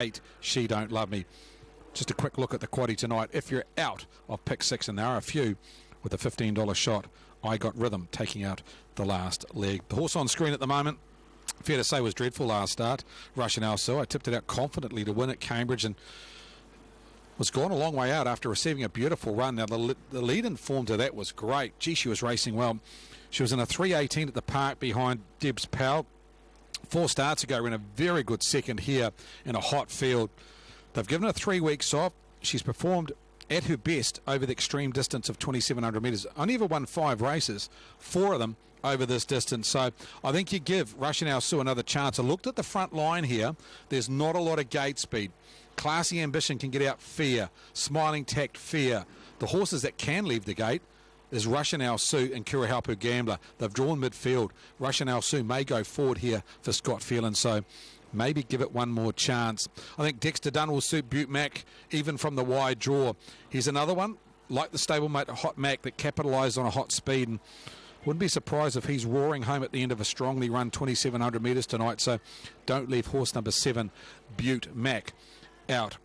8, She Don't Love Me. Just a quick look at the quaddie tonight. If you're out of pick 6, and there are a few with a $15 shot, I Got Rhythm taking out the last leg. The horse on screen at the moment, fair to say, was dreadful last start. Russian Also. I tipped it out confidently to win at Cambridge and was gone a long way out after receiving a beautiful run. Now, the lead-in form to that was great. Gee, she was racing well. She was in a 3:18 at the park behind Debs Powell. 4 starts ago, ran a very good second here in a hot field. They've given her 3 weeks off. She's performed at her best over the extreme distance of 2,700 metres. Only ever won 5 races, 4 of them over this distance. So I think you give Russian Also another chance. I looked at the front line here. There's not a lot of gate speed. Classy Ambition can get out Fear. Smiling Tact Fear. The horses that can leave the gate is Russian Also and Kurahalpu Gambler. They've drawn midfield. Russian Also may go forward here for Scott Phelan. So maybe give it one more chance. I think Dexter Dunn will suit Butte Mac even from the wide draw. He's another one, like the stablemate Hot Mac, that capitalised on a hot speed, and wouldn't be surprised if he's roaring home at the end of a strongly run 2,700 metres tonight. So don't leave horse number 7, Butte Mac, out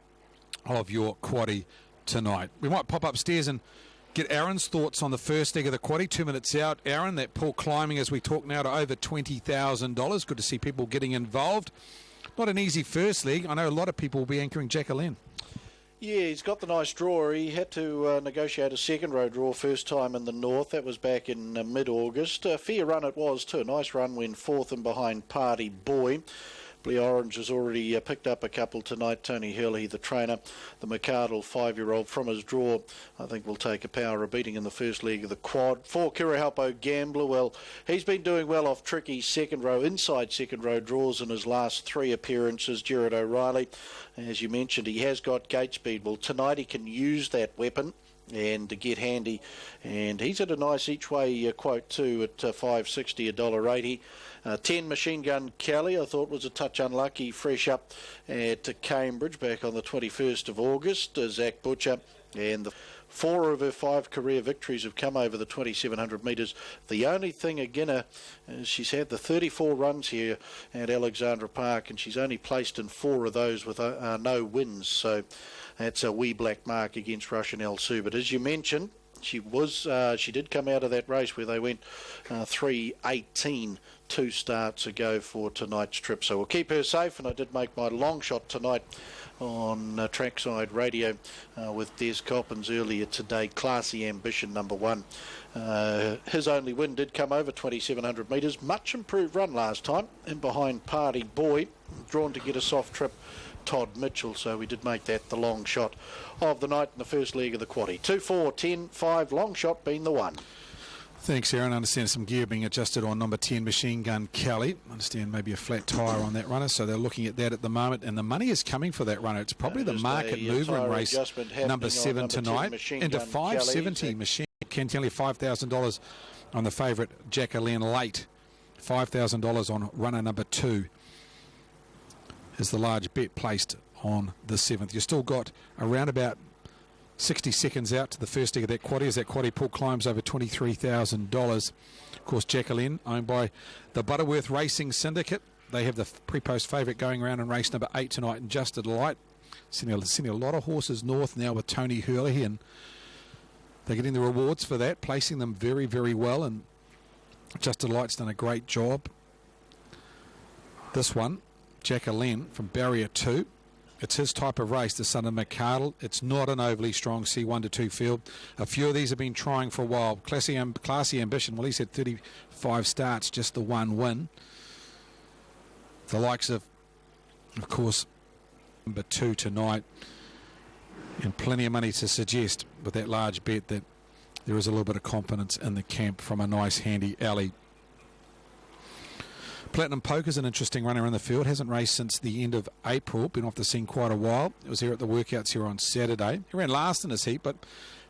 of your quaddie tonight. We might pop upstairs and get Aaron's thoughts on the first leg of the quaddie. 2 minutes out. Aaron, that pool climbing as we talk now to over $20,000. Good to see people getting involved. Not an easy first leg. I know a lot of people will be anchoring Jacqueline. Yeah, he's got the nice draw. He had to negotiate a second row draw first time in the north. That was back in mid-August. Fair run it was too. A nice run when 4th and behind Party Boy. Blue Orange has already picked up a couple tonight. Tony Hurley, the trainer, the McArdle 5-year-old from his draw, I think will take a power of beating in the first leg of the quad. 4, Kurahalpu Gambler. Well, he's been doing well off tricky second row, inside second row draws in his last 3 appearances. Jared O'Reilly, as you mentioned, he has got gate speed. Well, tonight he can use that weapon and to get handy, and he's at a nice each way quote too at $5.60, $1.80. 10 Machine Gun Kelly, I thought was a touch unlucky, fresh up at Cambridge back on the 21st of August. Zach Butcher, and the 4 of her 5 career victories have come over the 2,700 metres. The only thing again is she's had the 34 runs here at Alexandra Park, and she's only placed in 4 of those with no wins. So that's a wee black mark against Russian Also. But as you mentioned, she did come out of that race where they went 3:18 2 starts ago for tonight's trip. So we'll keep her safe, and I did make my long shot tonight on Trackside Radio with Des Coppins earlier today. Classy Ambition number 1. His only win did come over 2,700 metres. Much improved run last time, and behind Party Boy, drawn to get a soft trip, Todd Mitchell. So we did make that the long shot of the night in the first leg of the quaddie. 2, 4, 10, 5, long shot being the 1. Thanks, Aaron. I understand some gear being adjusted on number 10, Machine Gun Kelly. I understand maybe a flat tyre on that runner, so they're looking at that at the moment, and the money is coming for that runner. It's probably the market mover in race number 7 tonight, into $5.70. Machine Gun Kelly, $5,000 on the favourite Jacqueline Late. $5,000 on runner number 2 is the large bet placed on the 7th. You've still got around about 60 seconds out to the first leg of that quaddie as that quaddie pool climbs over $23,000. Of course, Jacqueline, owned by the Butterworth Racing Syndicate. They have the pre-post favourite going around in race number 8 tonight in Just a Delight. Sending a lot of horses north now with Tony Hurley, and they're getting the rewards for that, placing them very, very well, and Just a Delight's done a great job. This one, Jacqueline from Barrier 2. It's his type of race, the son of McArdle. It's not an overly strong C1 to 2 field. A few of these have been trying for a while. Classy Ambition, well, he's had 35 starts, just the 1 win. The likes of course, number 2 tonight. And plenty of money to suggest with that large bet that there is a little bit of confidence in the camp from a nice handy alley. Platinum Poker's an interesting runner in the field. Hasn't raced since the end of April. Been off the scene quite a while. It was here at the workouts here on Saturday. He ran last in his heat, but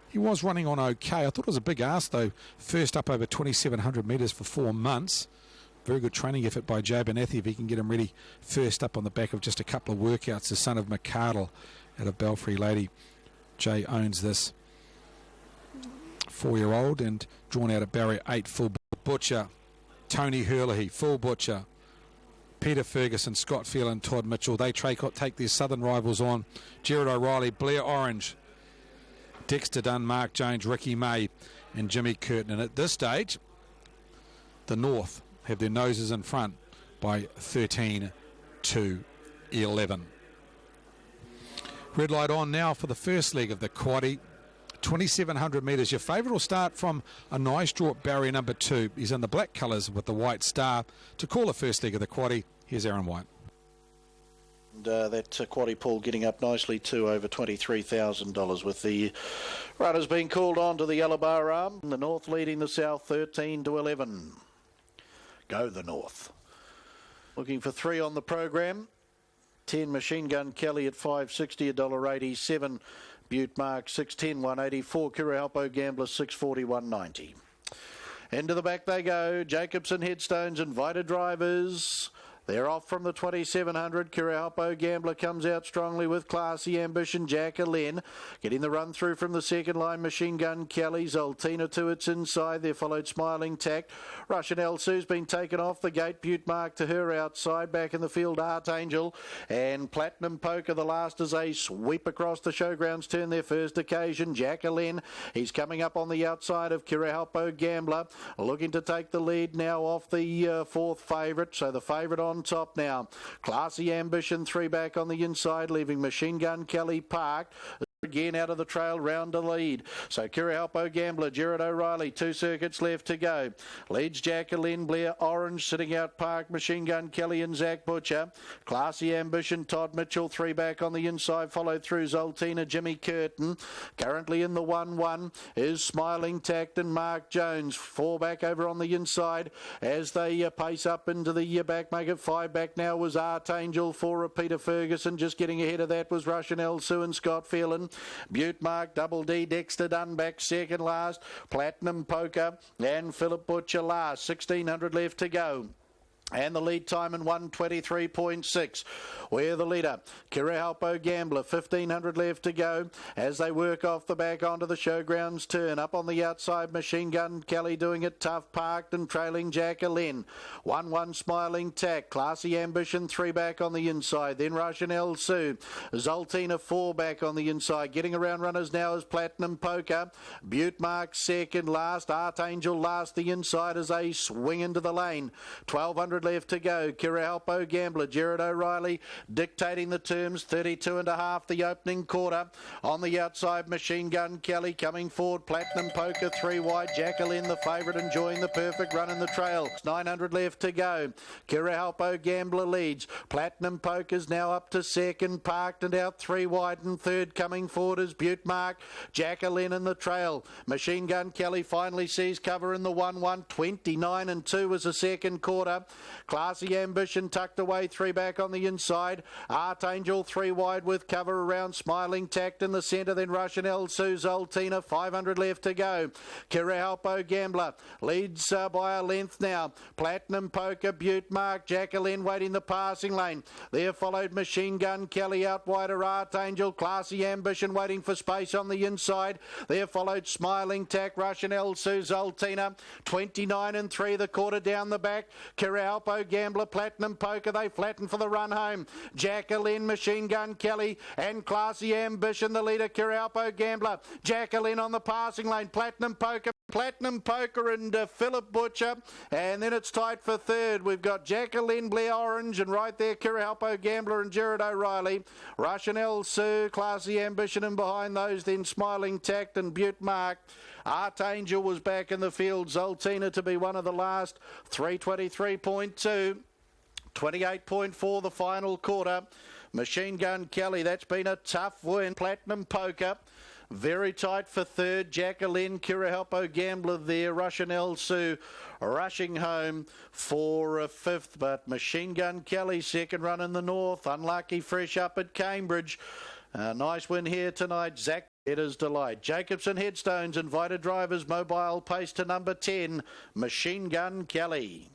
he was running on okay. I thought it was a big ask, though. First up over 2,700 metres for 4 months. Very good training effort by Joe Benethi if he can get him ready first up on the back of just a couple of workouts. The son of McArdle out of Belfry Lady. Jay owns this 4-year-old and drawn out at Barrier 8, Full Butcher. Tony Hurley, Full Butcher. Peter Ferguson, Scott Phelan, Todd Mitchell. They take their southern rivals on. Gerard O'Reilly, Blair Orange, Dexter Dunn, Mark Jones, Ricky May and Jimmy Curtin. And at this stage, the North have their noses in front by 13-11. Red light on now for the first leg of the quaddie. 2,700 metres. Your favourite will start from a nice draw at barrier number 2. He's in the black colours with the white star. To call the first leg of the quaddie, here's Aaron White. And that quaddie pool getting up nicely to over $23,000 with the runners being called on to the yellow bar arm. The North leading the South 13-11. Go the North. Looking for 3 on the program. 10 Machine Gun Kelly at $5.60, $1.87. Butte Mark 610, 184. Kirialpo Gambler 640, 190. Into the back they go. Jacobson Headstones, invited drivers. They're off from the 2,700. Kirialpo Gambler comes out strongly with Classy Ambition. Jacqueline getting the run through from the second line. Machine Gun Kelly. Zoltina to its inside. There followed Smiling Tact. Russian Elsu's been taken off the gate. Butte Mark to her outside. Back in the field, Archangel and Platinum Poker. The last as they sweep across the showgrounds turn their first occasion. Jacqueline, he's coming up on the outside of Kirialpo Gambler. Looking to take the lead now off the fourth favourite. So the favourite on top now. Classy Ambition 3 back on the inside, leaving Machine Gun Kelly parked. Again out of the trail, round to lead. So Kirialpo Gambler, Gerard O'Reilly, 2 circuits left to go. Leads Jacqueline, Blair Orange, sitting out park, Machine Gun Kelly and Zach Butcher. Classy Ambition, Todd Mitchell, 3 back on the inside, followed through Zoltina, Jimmy Curtin. Currently in the 1-1 is Smiling Tact and Mark Jones. 4 back over on the inside as they pace up into the back, make it 5 back now was Archangel, 4 of Peter Ferguson. Just getting ahead of that was Russian Elsu and Scott Phelan. Butte Mark, Double D, Dexter Dunn back second last. Platinum Poker and Philip Butcher last. 1,600 left to go. And the lead time in 1:23.6. We're the leader. Kirialpo Gambler, 1,500 left to go as they work off the back onto the showgrounds turn. Up on the outside, Machine Gun Kelly doing it tough, parked and trailing Jacqueline. 1-1 Smiling Tack. Classy Ambition, 3 back on the inside. Then Russian Elsu. Zoltina, 4 back on the inside. Getting around runners now is Platinum Poker. Butte Mark second last. Archangel last the inside as they swing into the lane. 1,200 left to go. Kirialpo Gambler, Gerard O'Reilly dictating the terms. 32.5 the opening quarter. On the outside, Machine Gun Kelly coming forward. Platinum Poker 3 wide. Jacqueline the favourite, enjoying the perfect run in the trail. 900 left to go. Kirialpo Gambler leads. Platinum Poker's now up to second, parked and out 3 wide, and third coming forward is Butte Mark. Jacqueline in the trail. Machine Gun Kelly finally sees cover in the 1-1. 29-2 was the second quarter. Classy Ambition tucked away, 3 back on the inside. Archangel 3 wide with cover around. Smiling Tact in the centre, then Russian Elsu. Zoltina, 500 left to go. Kirialpo Gambler leads by a length now. Platinum Poker, Butte Mark, Jacqueline waiting the passing lane. There followed Machine Gun Kelly out wider. Archangel, Classy Ambition waiting for space on the inside. There followed Smiling Tact, Russian Elsu, Zoltina. 29-3 the quarter down the back. Kirialpo Gambler, Platinum Poker, they flatten for the run home. Jacqueline, Machine Gun Kelly and Classy Ambition, the leader. Kirialpo Gambler, Jacqueline on the passing lane. Platinum Poker and Philip Butcher, and then it's tight for third. We've got Jacqueline, Blair Orange, and right there Kirialpo Gambler and Gerard O'Reilly. Russian Elsu, Classy Ambition, and behind those then Smiling Tact and Butte Mark. Archangel was back in the field. Zoltina to be one of the last. 323.2. 28.4 the final quarter. Machine Gun Kelly, that's been a tough win. Platinum Poker, very tight for third. Jacqueline, Kirialpo Gambler there. Russian Elsu rushing home for fifth. But Machine Gun Kelly, second run in the north. Unlucky fresh up at Cambridge. Nice win here tonight. Zach Edder's Delight. Jacobson Headstones, invited drivers, mobile pace to number 10. Machine Gun Kelly.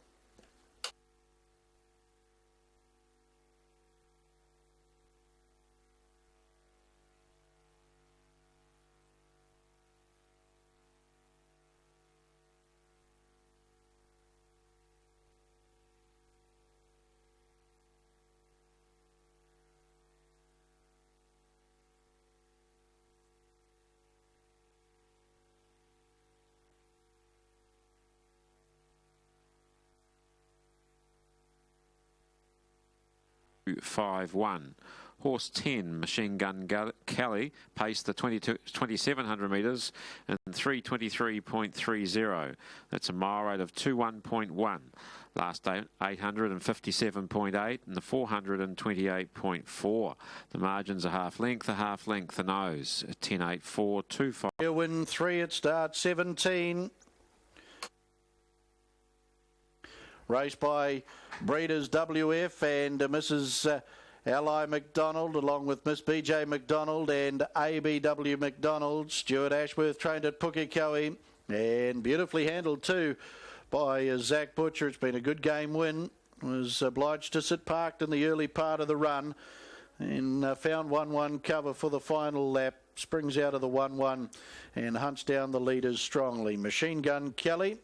2.51. Horse 10, Machine Gun Kelly, paced the 2,700 metres in 3:23.30. That's a mile rate of 2:1.1. Last day, 857.8 and the 428.4. The margins are half length, the nose, 10.8425. Win 3 at start 17. Raced by Breeders WF and Mrs. Ally McDonald, along with Miss BJ McDonald and ABW McDonald. Stuart Ashworth trained at Pukekohe and beautifully handled too by Zach Butcher. It's been a good game win. Was obliged to sit parked in the early part of the run and found 1-1 cover for the final lap. Springs out of the 1-1 and hunts down the leaders strongly. Machine Gun Kelly,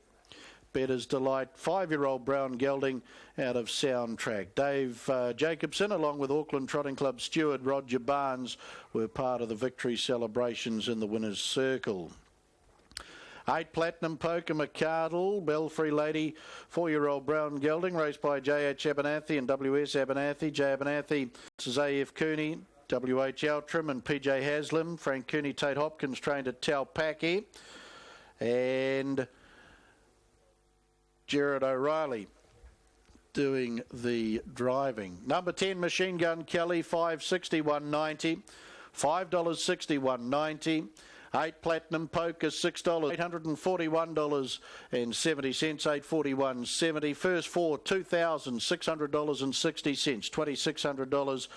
Better's Delight, 5-year-old Brown Gelding out of Soundtrack. Dave Jacobson, along with Auckland Trotting Club steward Roger Barnes, were part of the victory celebrations in the winner's circle. 8 Platinum Poker McCardle, Belfry Lady, 4-year-old Brown Gelding, raced by J.H. Abernathy and W.S. Abernathy. J. Abernathy, this is A.F. Cooney, W.H. Outram and P.J. Haslam. Frank Cooney, Tate Hopkins trained at Taupaki. And Gerard O'Reilly doing the driving. Number 10, Machine Gun Kelly, $5.61.90, $5.61.90. 8 Platinum Poker, $6, $841.70, $841.70. First 4, $2,600.60,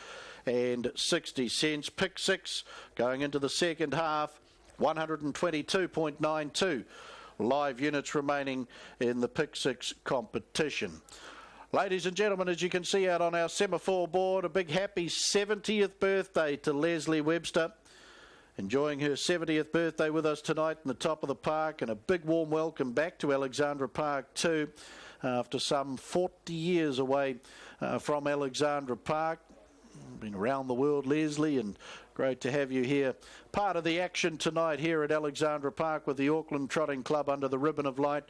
$2,600.60. Pick 6 going into the second half, 122.92. Live units remaining in the Pick 6 competition. Ladies and gentlemen, as you can see out on our semaphore board, a big happy 70th birthday to Leslie Webster. Enjoying her 70th birthday with us tonight in the top of the park, and a big warm welcome back to Alexandra Park too, after some 40 years away from Alexandra Park. Been around the world, Leslie, and great to have you here. Part of the action tonight here at Alexandra Park with the Auckland Trotting Club under the ribbon of light.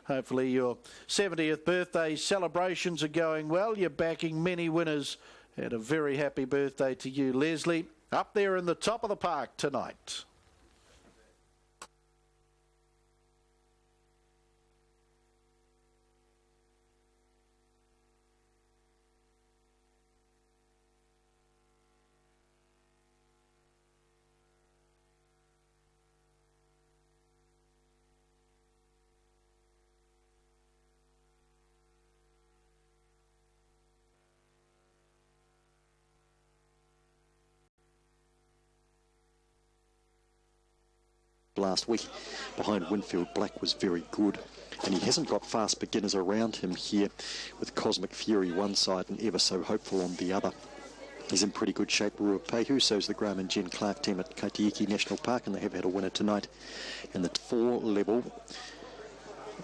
Hopefully your 70th birthday celebrations are going well. You're backing many winners, and a very happy birthday to you, Leslie. Up there in the top of the park tonight. Last week behind Winfield Black was very good, and he hasn't got fast beginners around him here with Cosmic Fury one side and Ever So Hopeful on the other. He's in pretty good shape, Ruapehu. So's the Graham and Jen Clark team at Kaitiiki National Park, and they have had a winner tonight. And the 4 level,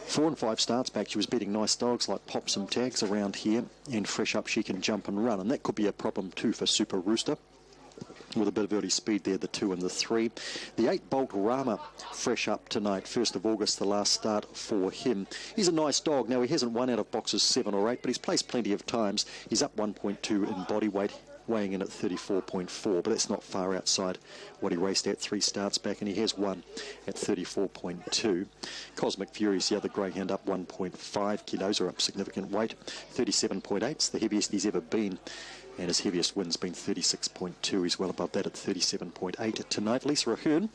4 and 5 starts back, she was beating nice dogs like Pop Some Tags around here, and Fresh Up She Can Jump and Run, and that could be a problem too for Super Rooster. With a bit of early speed there, the 2 and the 3. The 8 Bolt Rama, Fresh Up tonight, 1st of August, the last start for him. He's a nice dog. Now, he hasn't won out of boxes 7 or 8, but he's placed plenty of times. He's up 1.2 in body weight, weighing in at 34.4, but that's not far outside what he raced at 3 starts back, and he has won at 34.2. Cosmic Fury's the other greyhound, up 1.5 kilos, or up significant weight. 37.8, it's the heaviest he's ever been. And his heaviest win's been 36.2. He's well above that at 37.8 tonight. Lisa Ahern,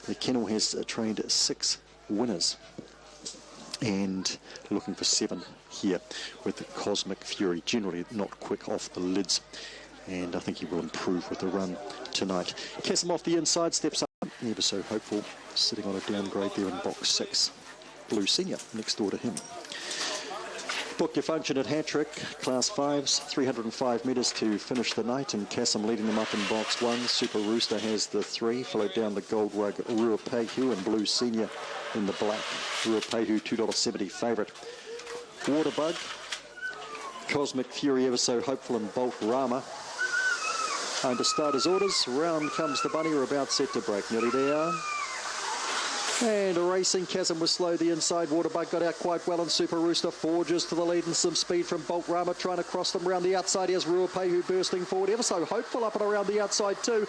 the kennel has trained 6 winners and looking for 7 here with the Cosmic Fury. Generally not quick off the lids, and I think he will improve with the run tonight. Cassim off the inside, steps up. Ever So Hopeful, sitting on a downgrade there in box 6. Blue Senior next door to him. Book your function at Hattrick, Class 5s, 305 metres to finish the night, and Cassim leading them up in box 1. Super Rooster has the 3, followed down the Gold Rug Ruapehu, and Blue Senior in the black. Ruapehu, $2.70 favourite. Waterbug, Cosmic Fury, Ever So Hopeful, and Bolt Rama. Under starters orders, round comes the bunny. We're about set to break. Nearly there. And racing, Chasm was slow. The inside Waterbug got out quite well, and Super Rooster forges to the lead and some speed from Bolt Rama trying to cross them around the outside. Here's Ruapehu bursting forward, ever so hopeful up and around the outside too.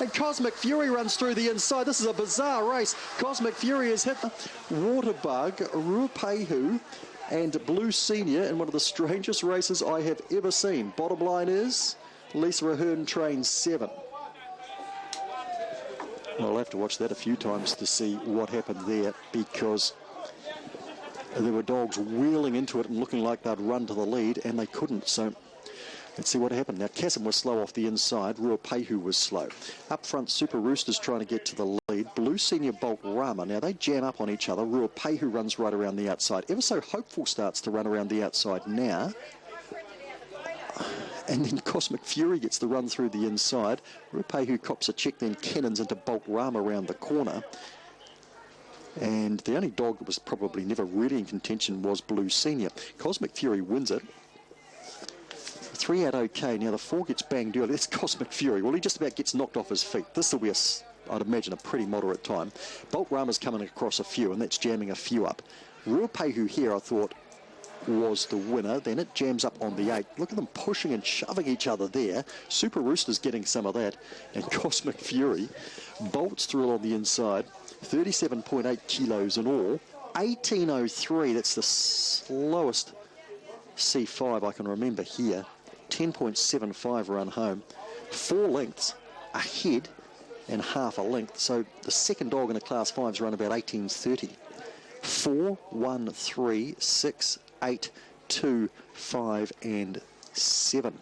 And Cosmic Fury runs through the inside. This is a bizarre race. Cosmic Fury has hit the Waterbug, Ruapehu and Blue Senior in one of the strangest races I have ever seen. Bottom line is, Lisa Ahern trains 7. I'll have to watch that a few times to see what happened there, because there were dogs wheeling into it and looking like they'd run to the lead, and they couldn't. So let's see what happened. Now, Chasm was slow off the inside. Ruapehu was slow. Up front, Super Rooster's trying to get to the lead. Blue Senior, Bolt Rama. Now, they jam up on each other. Ruapehu runs right around the outside. Ever So Hopeful starts to run around the outside now. And then Cosmic Fury gets the run through the inside. Ruapehu cops a check, then cannons into Bolt Rama around the corner. And the only dog that was probably never really in contention was Blue Senior. Cosmic Fury wins it. 3 out okay. Now the 4 gets banged early. That's Cosmic Fury. Well, he just about gets knocked off his feet. This will be, I'd imagine, a pretty moderate time. Bolt Rama's coming across a few, and that's jamming a few up. Ruapehu here, I thought, was the winner. Then it jams up on the 8. Look at them pushing and shoving each other there. Super Rooster's getting some of that, and Cosmic Fury bolts through on the inside. 37.8 kilos in all. 18.03, that's the slowest C5 I can remember here. 10.75 run home. 4 lengths ahead and half a length. So the second dog in the Class 5's run about 18.30. 4, 1, 3, 6, 8, 2, 5 and 7.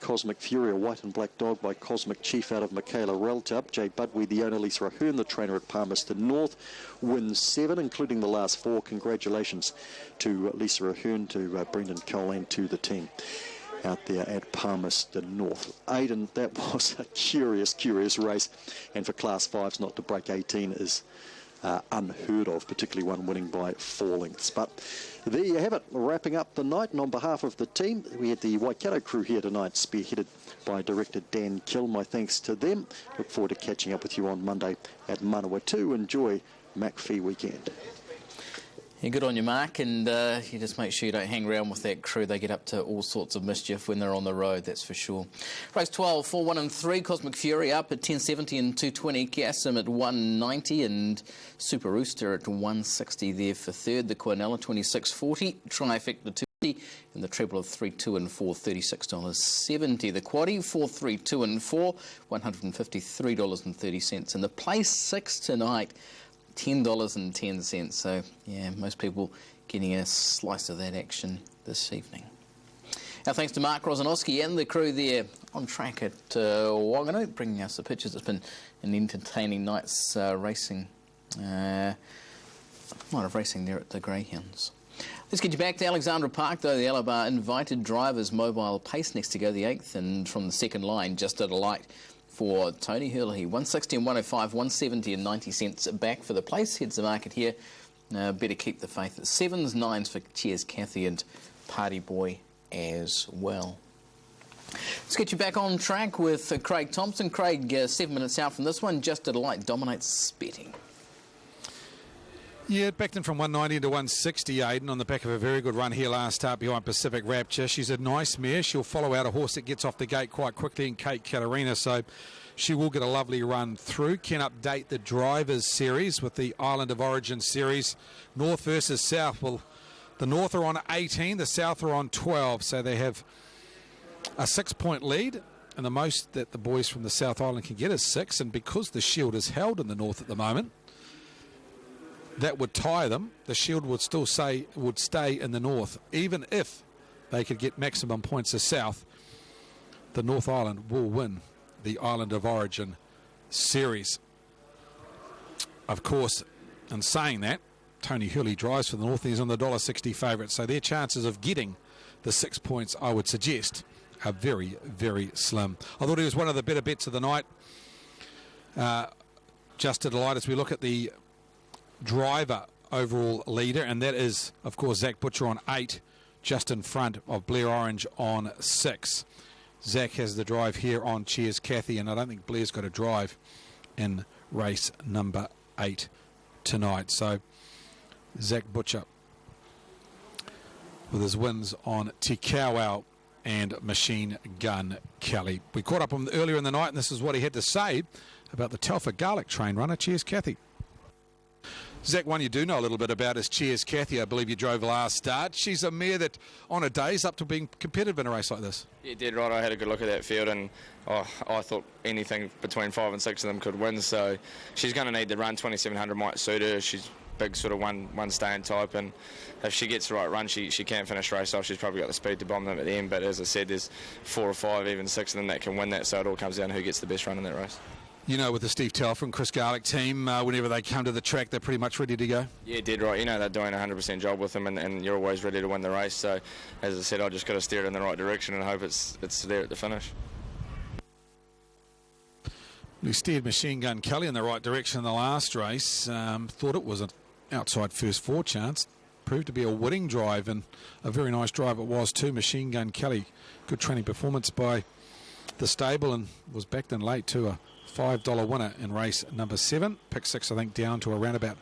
Cosmic Fury, a white and black dog by Cosmic Chief out of Michaela Reltup. Jay Budwee, the owner. Lisa Ahern, the trainer at Palmerston North, wins 7, including the last 4. Congratulations to Lisa Ahern, to Brendan Cole and to the team out there at Palmerston North. Aidan, that was a curious race, and for Class 5s not to break 18 is unheard of, particularly one winning by 4 lengths. But there you have it, wrapping up the night. And on behalf of the team, we had the Waikato crew here tonight, spearheaded by director Dan Kill. My thanks to them. Look forward to catching up with you on Monday at Manawatu. Enjoy MacPhee weekend. Yeah, good on you, Mark, and you just make sure you don't hang around with that crew. They get up to all sorts of mischief when they're on the road, that's for sure. Race 12, 4, 1 and 3. Cosmic Fury up at 10.70 and 2.20. Chasm at 1.90 and Super Rooster at 1.60 there for third. The Quinella 26.40. Trifecta 2.50 and the treble of 3, 2 and 4, $36.70. The quaddie 4, 3, 2 and 4, $153.30. And the place 6 tonight, $10.10. So, yeah, most people getting a slice of that action this evening. Our thanks to Mark Rosanowski and the crew there on track at Whanganui, bringing us the pictures. It's been an entertaining night's racing. A lot of racing there at the Greyhounds. Let's get you back to Alexandra Park, though. The Alabar invited drivers mobile pace next to go the 8th, and from the second line, just at a light for Tony Hurley. 160 and 105, 170 and 90 cents back for the place. Heads the market here. Better keep the faith. 7s, 9s for Cheers Cathy and Party Boy as well. Let's get you back on track with Craig Thompson. Craig, 7 minutes out from this one, just at a light, dominates betting. Yeah, it backed in from 190 to 160, Aiden, on the back of a very good run here last start behind Pacific Rapture. She's a nice mare. She'll follow out a horse that gets off the gate quite quickly in Kate Katarina, so she will get a lovely run through. Can update the Drivers Series with the Island of Origin Series. North versus South. Well, the North are on 18, the South are on 12, so they have a 6-point lead, and the most that the boys from the South Island can get is 6, and because the Shield is held in the North at the moment, that would tie them. The Shield would still stay in the North. Even if they could get maximum points as South, the North Island will win the Island of Origin Series. Of course, in saying that, Tony Hurley drives for the North. He's on the $1.60 favourite, so their chances of getting the 6 points, I would suggest, are very, very slim. I thought he was one of the better bets of the night. Just to delight as we look at the driver overall leader, and that is, of course, Zach Butcher on 8, just in front of Blair Orange on 6. Zach has the drive here on Cheers Cathy, and I don't think Blair's got a drive in race number 8 tonight. So Zach Butcher with his wins on Te Kauau and Machine Gun Kelly. We caught up with him earlier in the night, and this is what he had to say about the Telfer Garlic train runner. Cheers, Kathy. Zach, one you do know a little bit about is Cheers Kathy. I believe you drove last start. She's a mare that on a day is up to being competitive in a race like this. Yeah, dead right. I had a good look at that field, and I thought anything between 5 and 6 of them could win. So she's going to need the run. 2700 might suit her. She's big, sort of one staying type, and if she gets the right run, she can finish race off. She's probably got the speed to bomb them at the end. But as I said, there's 4 or 5, even 6 of them that can win that. So it all comes down to who gets the best run in that race. You know, with the Steve Telfer and Chris Garlick team, whenever they come to the track, they're pretty much ready to go. Yeah, dead right. You know, they're doing a 100% job with them, and you're always ready to win the race. So, as I said, I just got to steer it in the right direction and hope it's there at the finish. We steered Machine Gun Kelly in the right direction in the last race. Thought it was an outside first 4 chance. Proved to be a winning drive, and a very nice drive it was too. Machine Gun Kelly, good training performance by the stable, and was backed in late to a $5 winner in race number 7. Pick 6, I think, down to around about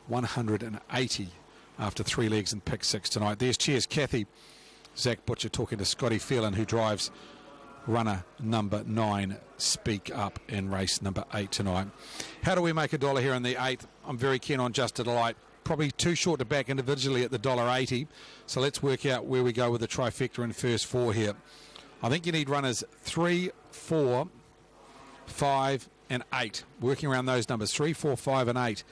180 after 3 legs in pick 6 tonight. There's Cheers Kathy. Zach Butcher talking to Scotty Phelan, who drives runner number 9, Speak Up, in race number 8 tonight. How do we make $1 here in the 8th? I'm very keen on Just a Delight. Probably too short to back individually at the $1.80. So let's work out where we go with the trifecta in first 4 here. I think you need runners 3, 4, 5 and 8. Working around those numbers, 3, 4, 5 and 8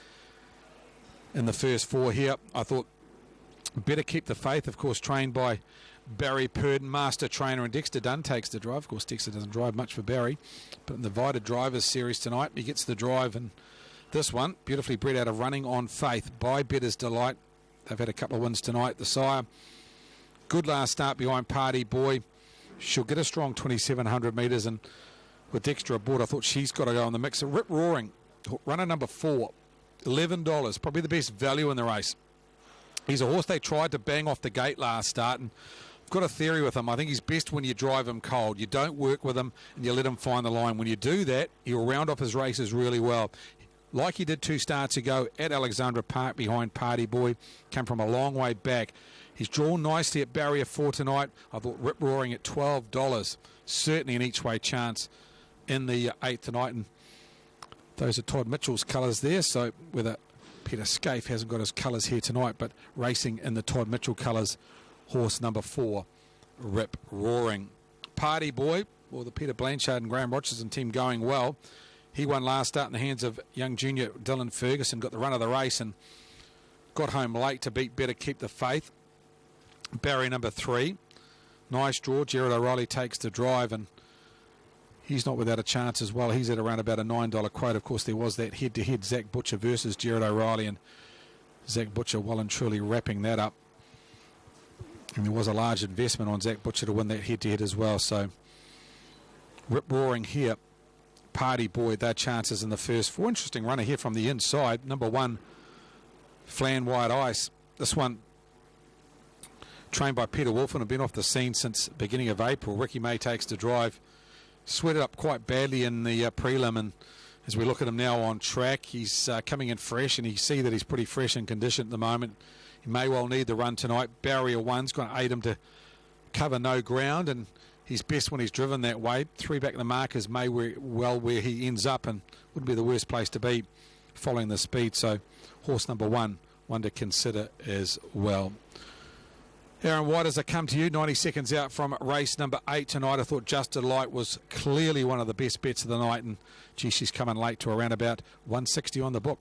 in the first 4 here. I thought Better Keep the Faith, of course, trained by Barry Purdon, master trainer, and Dexter Dunn takes the drive. Of course, Dexter doesn't drive much for Barry, but in the Invited Drivers Series tonight, he gets the drive, and this one, beautifully bred out of Running on Faith by Better's Delight. They've had a couple of wins tonight. The sire, good last start behind Party Boy. She'll get a strong 2,700 metres, and with Dexter aboard, I thought she's got to go on the mix. Rip Roaring, runner number 4, $11, probably the best value in the race. He's a horse they tried to bang off the gate last start, and I've got a theory with him. I think he's best when you drive him cold. You don't work with him and you let him find the line. When you do that, he'll round off his races really well. Like he did 2 starts ago at Alexandra Park behind Party Boy. Came from a long way back. He's drawn nicely at barrier 4 tonight. I thought Rip Roaring at $12. Certainly an each way chance in the 8th tonight. And those are Todd Mitchell's colours there. So whether Peter Scaife hasn't got his colours here tonight, but racing in the Todd Mitchell colours, horse number 4, Rip Roaring. Party Boy, well, the Peter Blanchard and Graham Rochester team going well. He won last start in the hands of young junior Dylan Ferguson, got the run of the race and got home late to beat Better Keep the Faith. Barry number 3, nice draw. Gerard O'Reilly takes the drive, and he's not without a chance as well. He's at around about a $9 quote. Of course, there was that head-to-head Zach Butcher versus Gerard O'Reilly, and Zach Butcher well and truly wrapping that up. And there was a large investment on Zach Butcher to win that head-to-head as well. So Rip Roaring here. Party Boy, their chances in the first 4. Interesting runner here from the inside. Number 1, Flan White Ice. This one trained by Peter Wolfen, have been off the scene since beginning of April. Ricky May takes the drive. Sweated up quite badly in the prelim, and as we look at him now on track, he's coming in fresh, and you see that he's pretty fresh in condition at the moment. He may well need the run tonight. Barrier 1's going to aid him to cover no ground, and he's best when he's driven that way. 3 back the markers may well where he ends up, and wouldn't be the worst place to be following the speed. So horse number 1, one to consider as well. Aaron White, as I come to you, 90 seconds out from race number 8 tonight. I thought Just a Light was clearly one of the best bets of the night, and gee, she's coming late to around about 160 on the book.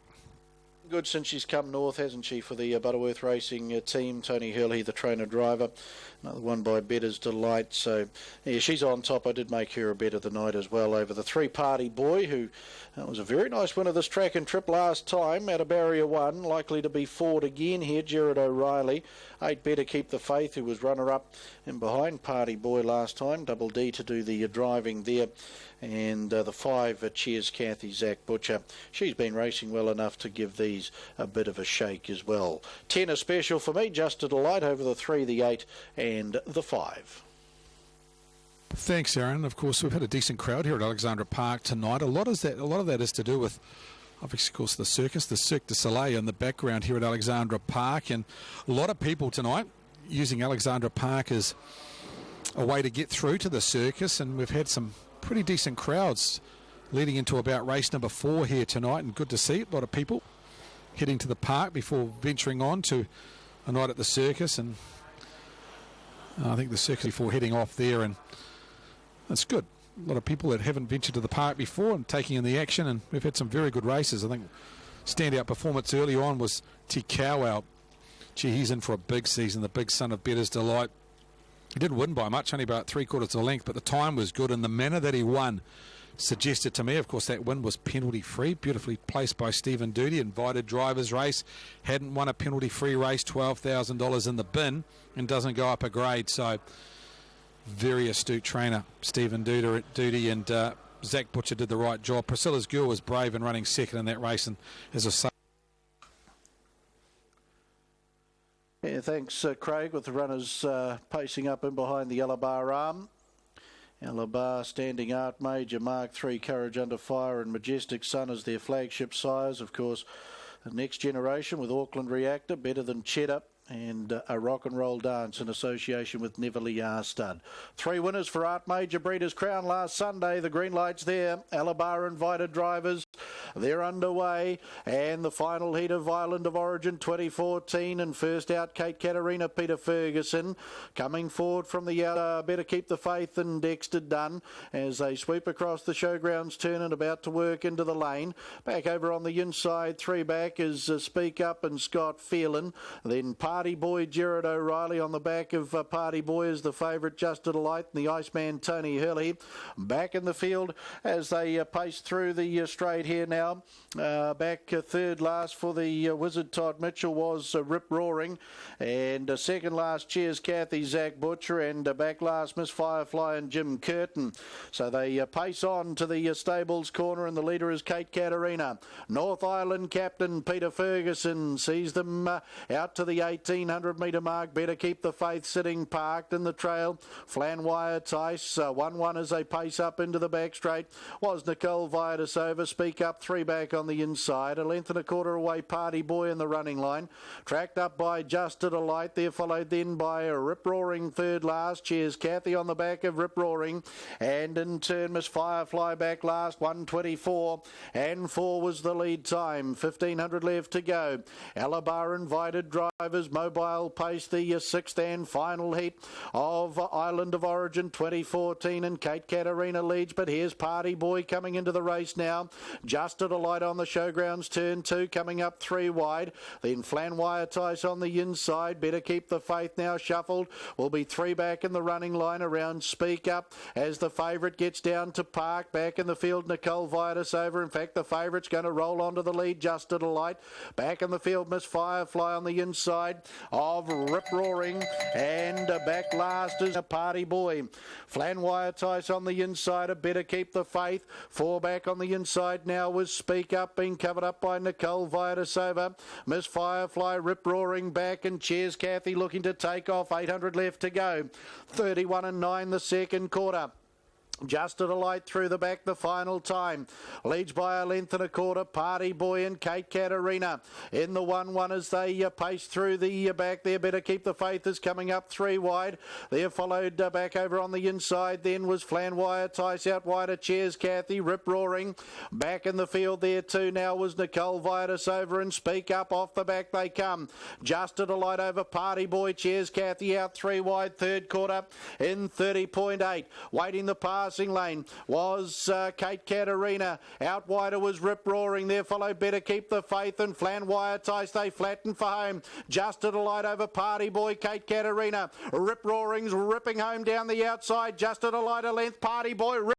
Good since she's come north, hasn't she, for the Butterworth Racing team. Tony Hurley, the trainer-driver. Another one by Better's Delight. So, yeah, she's on top. I did make her a bet of the night as well over the 3 Party Boy, who was a very nice winner this track and trip last time out of barrier 1. Likely to be 4'd again here, Gerard O'Reilly. 8 Better Keep the Faith, who was runner-up and behind Party Boy last time. Double D to do the driving there. And the 5, Cheers Kathy, Zach Butcher. She's been racing well enough to give these a bit of a shake as well. 10 a special for me, Just a Delight over the 3, the 8 and the 5. Thanks, Aaron. Of course, we've had a decent crowd here at Alexandra Park tonight. A lot of that is to do with Obviously, of course, the circus, the Cirque du Soleil in the background here at Alexandra Park, and a lot of people tonight using Alexandra Park as a way to get through to the circus, and we've had some pretty decent crowds leading into about race number 4 here tonight, and good to see a lot of people heading to the park before venturing on to a night at the circus. And I think the circus before heading off there, and that's good. A lot of people that haven't ventured to the park before and taking in the action, and we've had some very good races. I think standout performance early on was Te Kauau. Gee, he's in for a big season, the big son of Better's Delight. He didn't win by much, only about 3/4 of a length, but the time was good, and the manner that he won suggested to me, of course, that win was penalty-free, beautifully placed by Stephen Doody. Invited drivers race, hadn't won a penalty-free race, $12,000 in the bin, and doesn't go up a grade. So very astute trainer, Stephen Doody, and Zach Butcher did the right job. Priscilla's Girl was brave in running second in that race, and as I say, yeah, thanks, Craig, with the runners pacing up in behind the Yellow Bar Arm. Yellow Bar, Standing Art Major, Mark 3, Courage Under Fire, and Majestic Sun as their flagship sires. Of course, the next generation with Auckland Reactor, Better Than Cheddar, and a Rock and Roll Dance in association with Neverly R Stud. 3 winners for Art Major Breeders' Crown last Sunday. The green light's there. Alabar invited drivers. They're underway. And the final heat of Island of Origin 2014. And first out, Kate Katarina, Peter Ferguson. Coming forward from the outer, Better Keep the Faith and Dexter Dunn as they sweep across the showgrounds turn and about to work into the lane. Back over on the inside, 3 back is Speak Up and Scott Phelan. Then Party Boy Gerard O'Reilly on the back of Party Boy is the favourite Just to Delight, and the Iceman Tony Hurley back in the field as they pace through the straight here now. Back third last for the Wizard Todd Mitchell was Rip Roaring, and second last Cheers Kathy Zach Butcher, and back last Miss Firefly and Jim Curtin. So they pace on to the stables corner, and the leader is Kate Katarina. North Island captain Peter Ferguson sees them out to the 1800 metre mark. Better Keep the Faith sitting parked in the trail. Flanwire Tice 1-1 as they pace up into the back straight was Nicole Viatis over. Speak Up 3 back on the inside. 1.25 away Party Boy in the running line. Tracked up by Just to Delight. There followed then by a Rip Roaring third last. Cheers Kathy on the back of Rip Roaring. And in turn Miss Firefly back last. 1:24 and 4 was the lead time. 1500 left to go. Alabar invited drivers. Mobile Pace the 6th and final heat of Island of Origin 2014, and Kate Katarina leads, but here's Party Boy coming into the race now. Just to Delight on the showgrounds, turn 2 coming up 3 wide. Then Flanwire Tice on the inside. Better Keep the Faith now shuffled. Will be 3 back in the running line around Speak Up as the favourite gets down to park. Back in the field Nicole Viatis over. In fact, the favourite's going to roll onto the lead. Just to Delight. Back in the field Miss Firefly on the inside of Rip Roaring, and back last is a Party Boy. Flanwire Tice on the inside of Better Keep the Faith. 4 back on the inside now was Speak Up, being covered up by Nicole Viatis over. Miss Firefly, Rip Roaring back, and Cheers Kathy looking to take off. 800 left to go. 31 and 9 the second quarter. Just to Delight through the back the final time. Leads by 1.25 Party Boy and Kate Katarina. In the 1-1 as they pace through the back there. Better Keep the Faith is coming up 3 wide. There followed back over on the inside then was Flanwire Tice out wider. Cheers Kathy, Rip Roaring. Back in the field there too now was Nicole Viatis over, and Speak Up off the back they come. Just to Delight over Party Boy. Cheers Kathy out 3 wide. Third quarter in 30.8. Waiting the passing lane was Kate Katarina. Out wider was Rip Roaring. There followed Better Keep the Faith and Flanwire Tice. They flattened for home. Just to Delight over Party Boy. Kate Katarina. Rip Roaring's ripping home down the outside. Just to Delight a length. Party Boy ripping.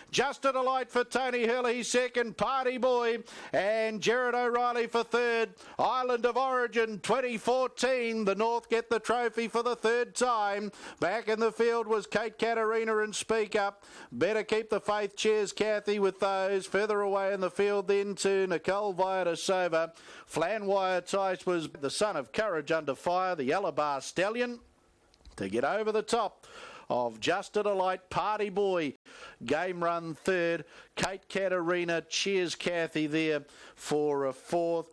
Just to Delight for Tony Hurley second. Party Boy and Gerard O'Reilly for third. Island of Origin 2014. The North get the trophy for the third time. Back in the field was Kate Katarina and Speak Up. Better Keep the Faith. Cheers Kathy with those. Further away in the field then to Nicole Viatis over. Flanwire Tice was the son of Courage Under Fire, the Yellow Bar Stallion, to get over the top of Just a Delight, Party Boy, Game Run third, Kate Katarina, Cheers Kathy there for a fourth.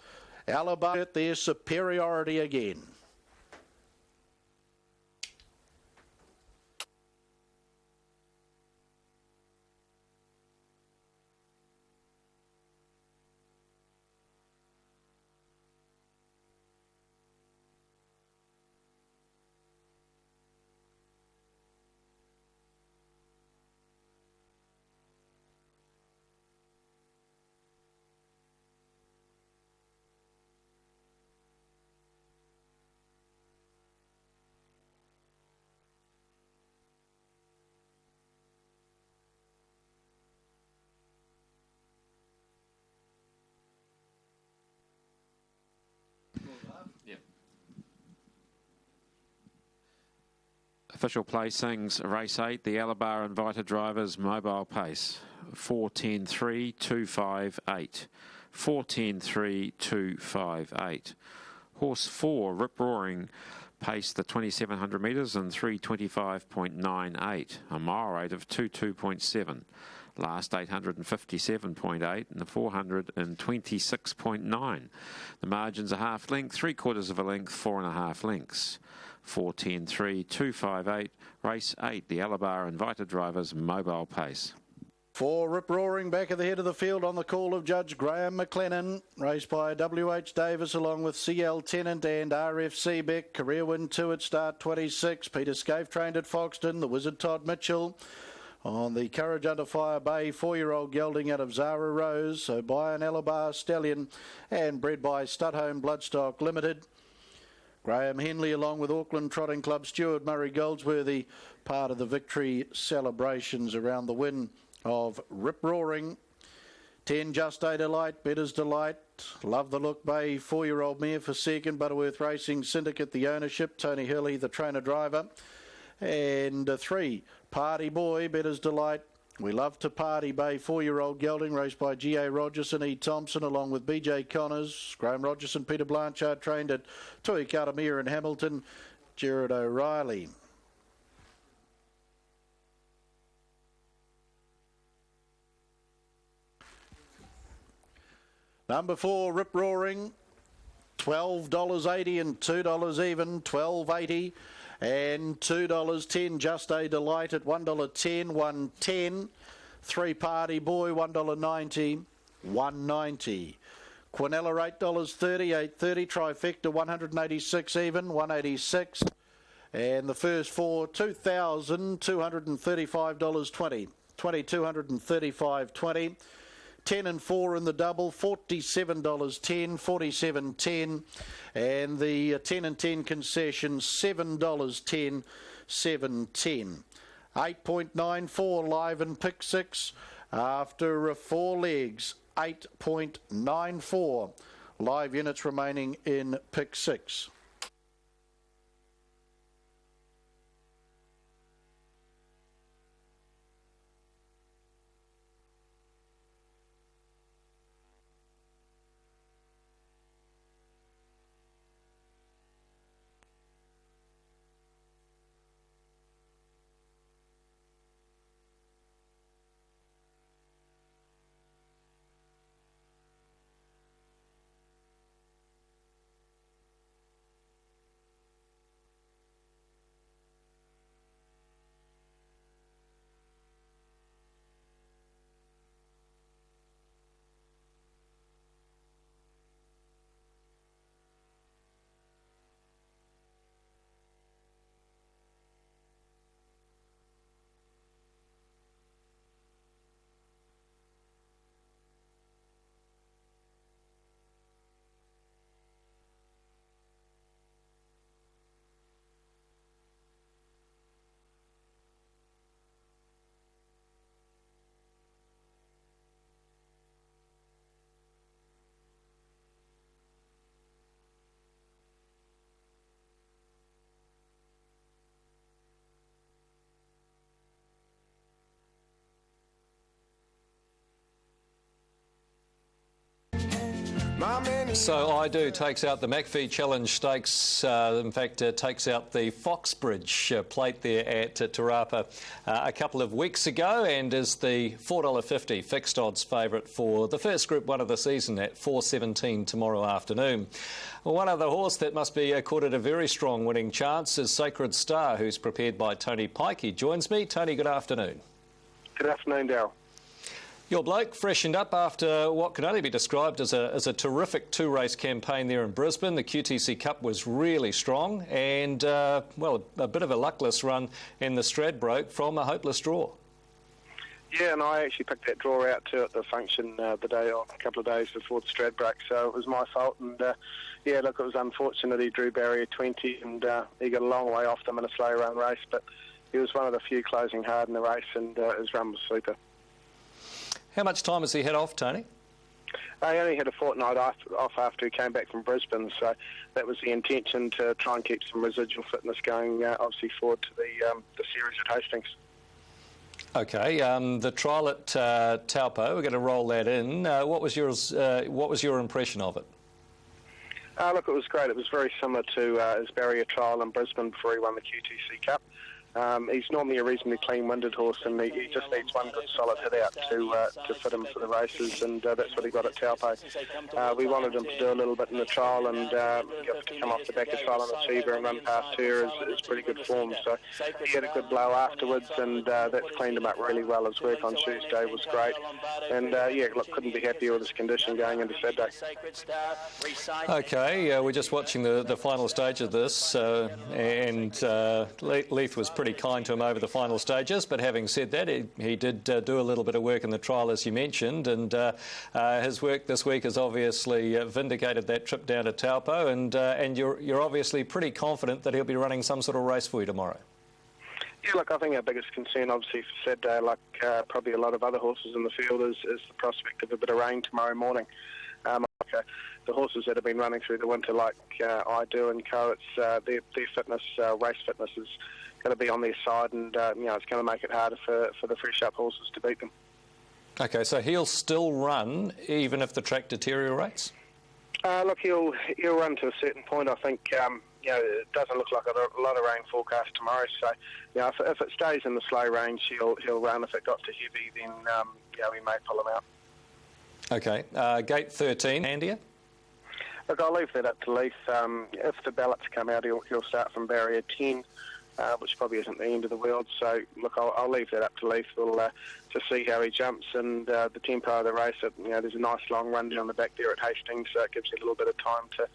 Alabama, their superiority again. Official placings, race 8, the Alabar Invited Drivers Mobile Pace, 4:10.3.258. 4:10.3.258. Horse 4, Rip Roaring, paced the 2,700 metres in 3:25.98, a mile rate of 22.7. Last 857.8 and the 426.9. The margins a half length, 3/4 of a length, 4.5 lengths. 4:10.3.258, race 8, the Alabar Invited Drivers Mobile Pace. 4 Rip Roaring back at the head of the field on the call of Judge Graham McLennan, raced by W.H. Davis along with C.L. Tennant and R.F.C. Beck. Career win 2 at start 26. Peter Scaife trained at Foxton. The Wizard Todd Mitchell on the Courage Under Fire Bay 4-year-old gelding out of Zara Rose. So by an Alabar Stallion and bred by Studholme Bloodstock Limited. Graham Henley along with Auckland Trotting Club Stewart Murray Goldsworthy, part of the victory celebrations around the win of Rip Roaring. 10 Just a Delight, Better's Delight, Love the Look Bay, 4-year-old mare for second, Butterworth Racing Syndicate the ownership, Tony Hurley the trainer driver, and 3 Party Boy, Better's Delight, We Love to Party Bay, 4-year-old gelding, raced by G.A. Rogerson, E. Thompson, along with B.J. Connors, Graham Rogerson, Peter Blanchard, trained at Tui Katamir in Hamilton, Gerard O'Reilly. Number 4, Rip Roaring, $12.80 and $2 even, $12.80 and $2.10. Just a Delight at $1.10, $1.10. 3 Party Boy, $1.90, $1.90. Quinella, $8.30, $8.30. Trifecta, $186 even, $186. And the first 4, $2,235.20, $2,235.20. 10 and 4 in the double, $47.10, $47.10, and the 10 and 10 concession, $7.10, $7.10. 8.94 live in pick 6 after 4 legs, 8.94 live units remaining in pick 6. My many So I Do takes out the McPhee Challenge Stakes, in fact takes out the Foxbridge plate there at Te Rapa a couple of weeks ago, and is the $4.50 fixed odds favourite for the first Group 1 of the season at $4.17 tomorrow afternoon. One other horse that must be accorded a very strong winning chance is Sacred Star, who's prepared by Tony Pike. He joins me. Tony, good afternoon. Good afternoon, Darryl. Your bloke freshened up after what can only be described as a terrific two-race campaign there in Brisbane. The QTC Cup was really strong and, well, a bit of a luckless run in the Stradbroke from a hopeless draw. Yeah, and I actually picked that draw out too at the function a couple of days before the Stradbroke, so it was my fault. And, yeah, look, it was unfortunate he drew barrier 20 and he got a long way off them in a slow-run race, but he was one of the few closing hard in the race, and his run was super. How much time has he had off, Tony? He only had a fortnight off after he came back from Brisbane, so that was the intention, to try and keep some residual fitness going, obviously forward to the series at Hastings. Okay, the trial at Taupo, we're going to roll that in. What was your impression of it? Look, it was great. It was very similar to his barrier trial in Brisbane before he won the QTC Cup. He's normally a reasonably clean-winded horse, and he just needs one good solid hit out to fit him for the races, and that's what he got at Taupo. We wanted him to do a little bit in the trial, and to come off the back of Trial and Achiever and run past her is pretty good form. So he had a good blow afterwards, and that's cleaned him up really well. His work on Tuesday was great, and yeah, look, couldn't be happier with his condition going into Saturday. Okay, we're just watching the final stage of this, and Leith was pretty kind to him over the final stages, but having said that, he did do a little bit of work in the trial, as you mentioned, and his work this week has obviously vindicated that trip down to Taupo, and you're obviously pretty confident that he'll be running some sort of race for you tomorrow. Yeah, look, I think our biggest concern, obviously, for Saturday, like probably a lot of other horses in the field, is the prospect of a bit of rain tomorrow morning. The horses that have been running through the winter, like I Do and Co, it's their fitness, race fitness is going to be on their side, and it's going to make it harder for the fresh up horses to beat them. Okay, so he'll still run even if the track deteriorates? Look, he'll run to a certain point. I think it doesn't look like a lot of rain forecast tomorrow. So if it stays in the slow range, he'll run. If it got too heavy, then we may pull him out. Okay, gate 13, Andia? Look, I'll leave that up to Leith. If the ballots come out, he'll start from barrier 10. Which probably isn't the end of the world. So, look, I'll leave that up to Leith to see how he jumps, and the tempo of the race. There's a nice long run down the back there at Hastings, so it gives you a little bit of time to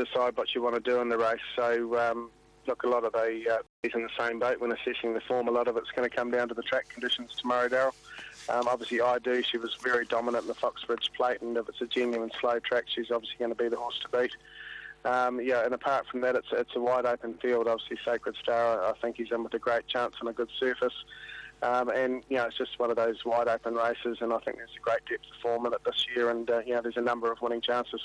decide what you want to do in the race. So, look, a lot of he's in the same boat when assessing the form. A lot of it's going to come down to the track conditions tomorrow, Darryl. Obviously, I Do. She was very dominant in the Foxbridge Plate, and if it's a genuine slow track, she's obviously going to be the horse to beat. And apart from that, it's a wide open field. Obviously, Sacred Star, I think he's in with a great chance on a good surface. It's just one of those wide open races, and I think there's a great depth of form in it this year, and there's a number of winning chances.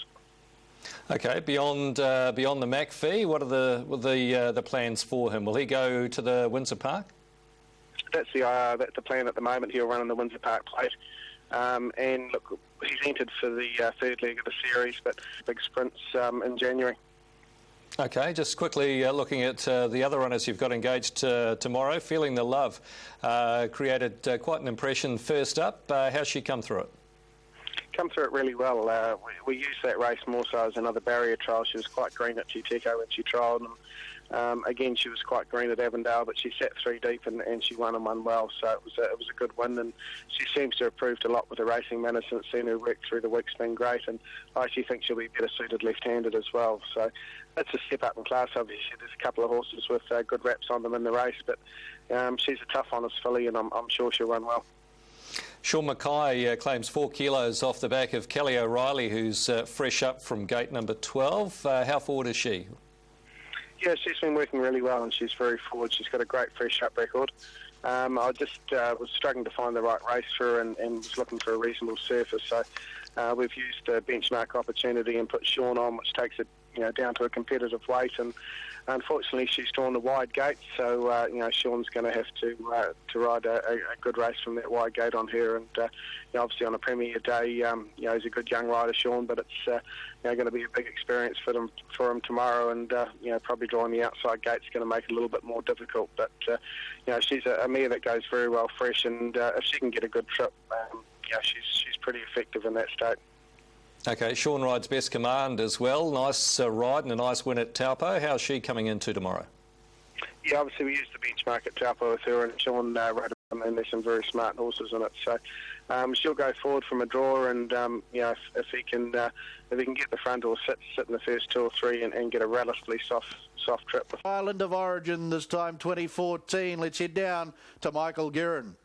Okay, beyond the McPhee, what are the plans for him? Will he go to the Windsor Park? That's the plan at the moment. He'll run in the Windsor Park Plate. And look, he's entered for the third leg of the series, but big sprints in January. Okay, just quickly looking at the other runners you've got engaged tomorrow. Feeling the Love created quite an impression first up. How's she come through it? Come through it really well. We used that race more so as another barrier trial. She was quite green at Chiteco when she trialled, and again she was quite green at Avondale, but she sat 3 deep and she won and won well. So it was a good win, and she seems to have improved a lot with the racing manner since seeing her work through the week's been great, and I actually think she'll be better suited left-handed as well. So that's a step up in class. Obviously there's a couple of horses with good wraps on them in the race, but she's a tough, honest filly, and I'm sure she'll run well. Sean Mackay claims 4 kilos off the back of Kelly O'Reilly, who's fresh up from gate number 12. How forward is she? Yeah, she's been working really well, and she's very forward. She's got a great fresh up record. I just was struggling to find the right race for her, and was looking for a reasonable surface. So we've used a benchmark opportunity and put Sean on, which takes it down to a competitive weight, and unfortunately she's drawn the wide gate, so Sean's going to have to ride a good race from that wide gate on her, and obviously on a Premier Day, he's a good young rider, Sean, but it's going to be a big experience for him tomorrow, and probably drawing the outside gate's going to make it a little bit more difficult, but she's a mare that goes very well fresh, and if she can get a good trip, she's pretty effective in that state. Okay, Sean rides Best Command as well. Nice ride and a nice win at Taupo. How's she coming into tomorrow? Yeah, obviously we used the benchmark at Taupo with her, and Sean rode them, and there's some very smart horses in it. So she'll go forward from a draw, and if he can get the front or sit in the first 2 or 3 and get a relatively soft trip. Island of Origin this time, 2014. Let's head down to Michael Guerin.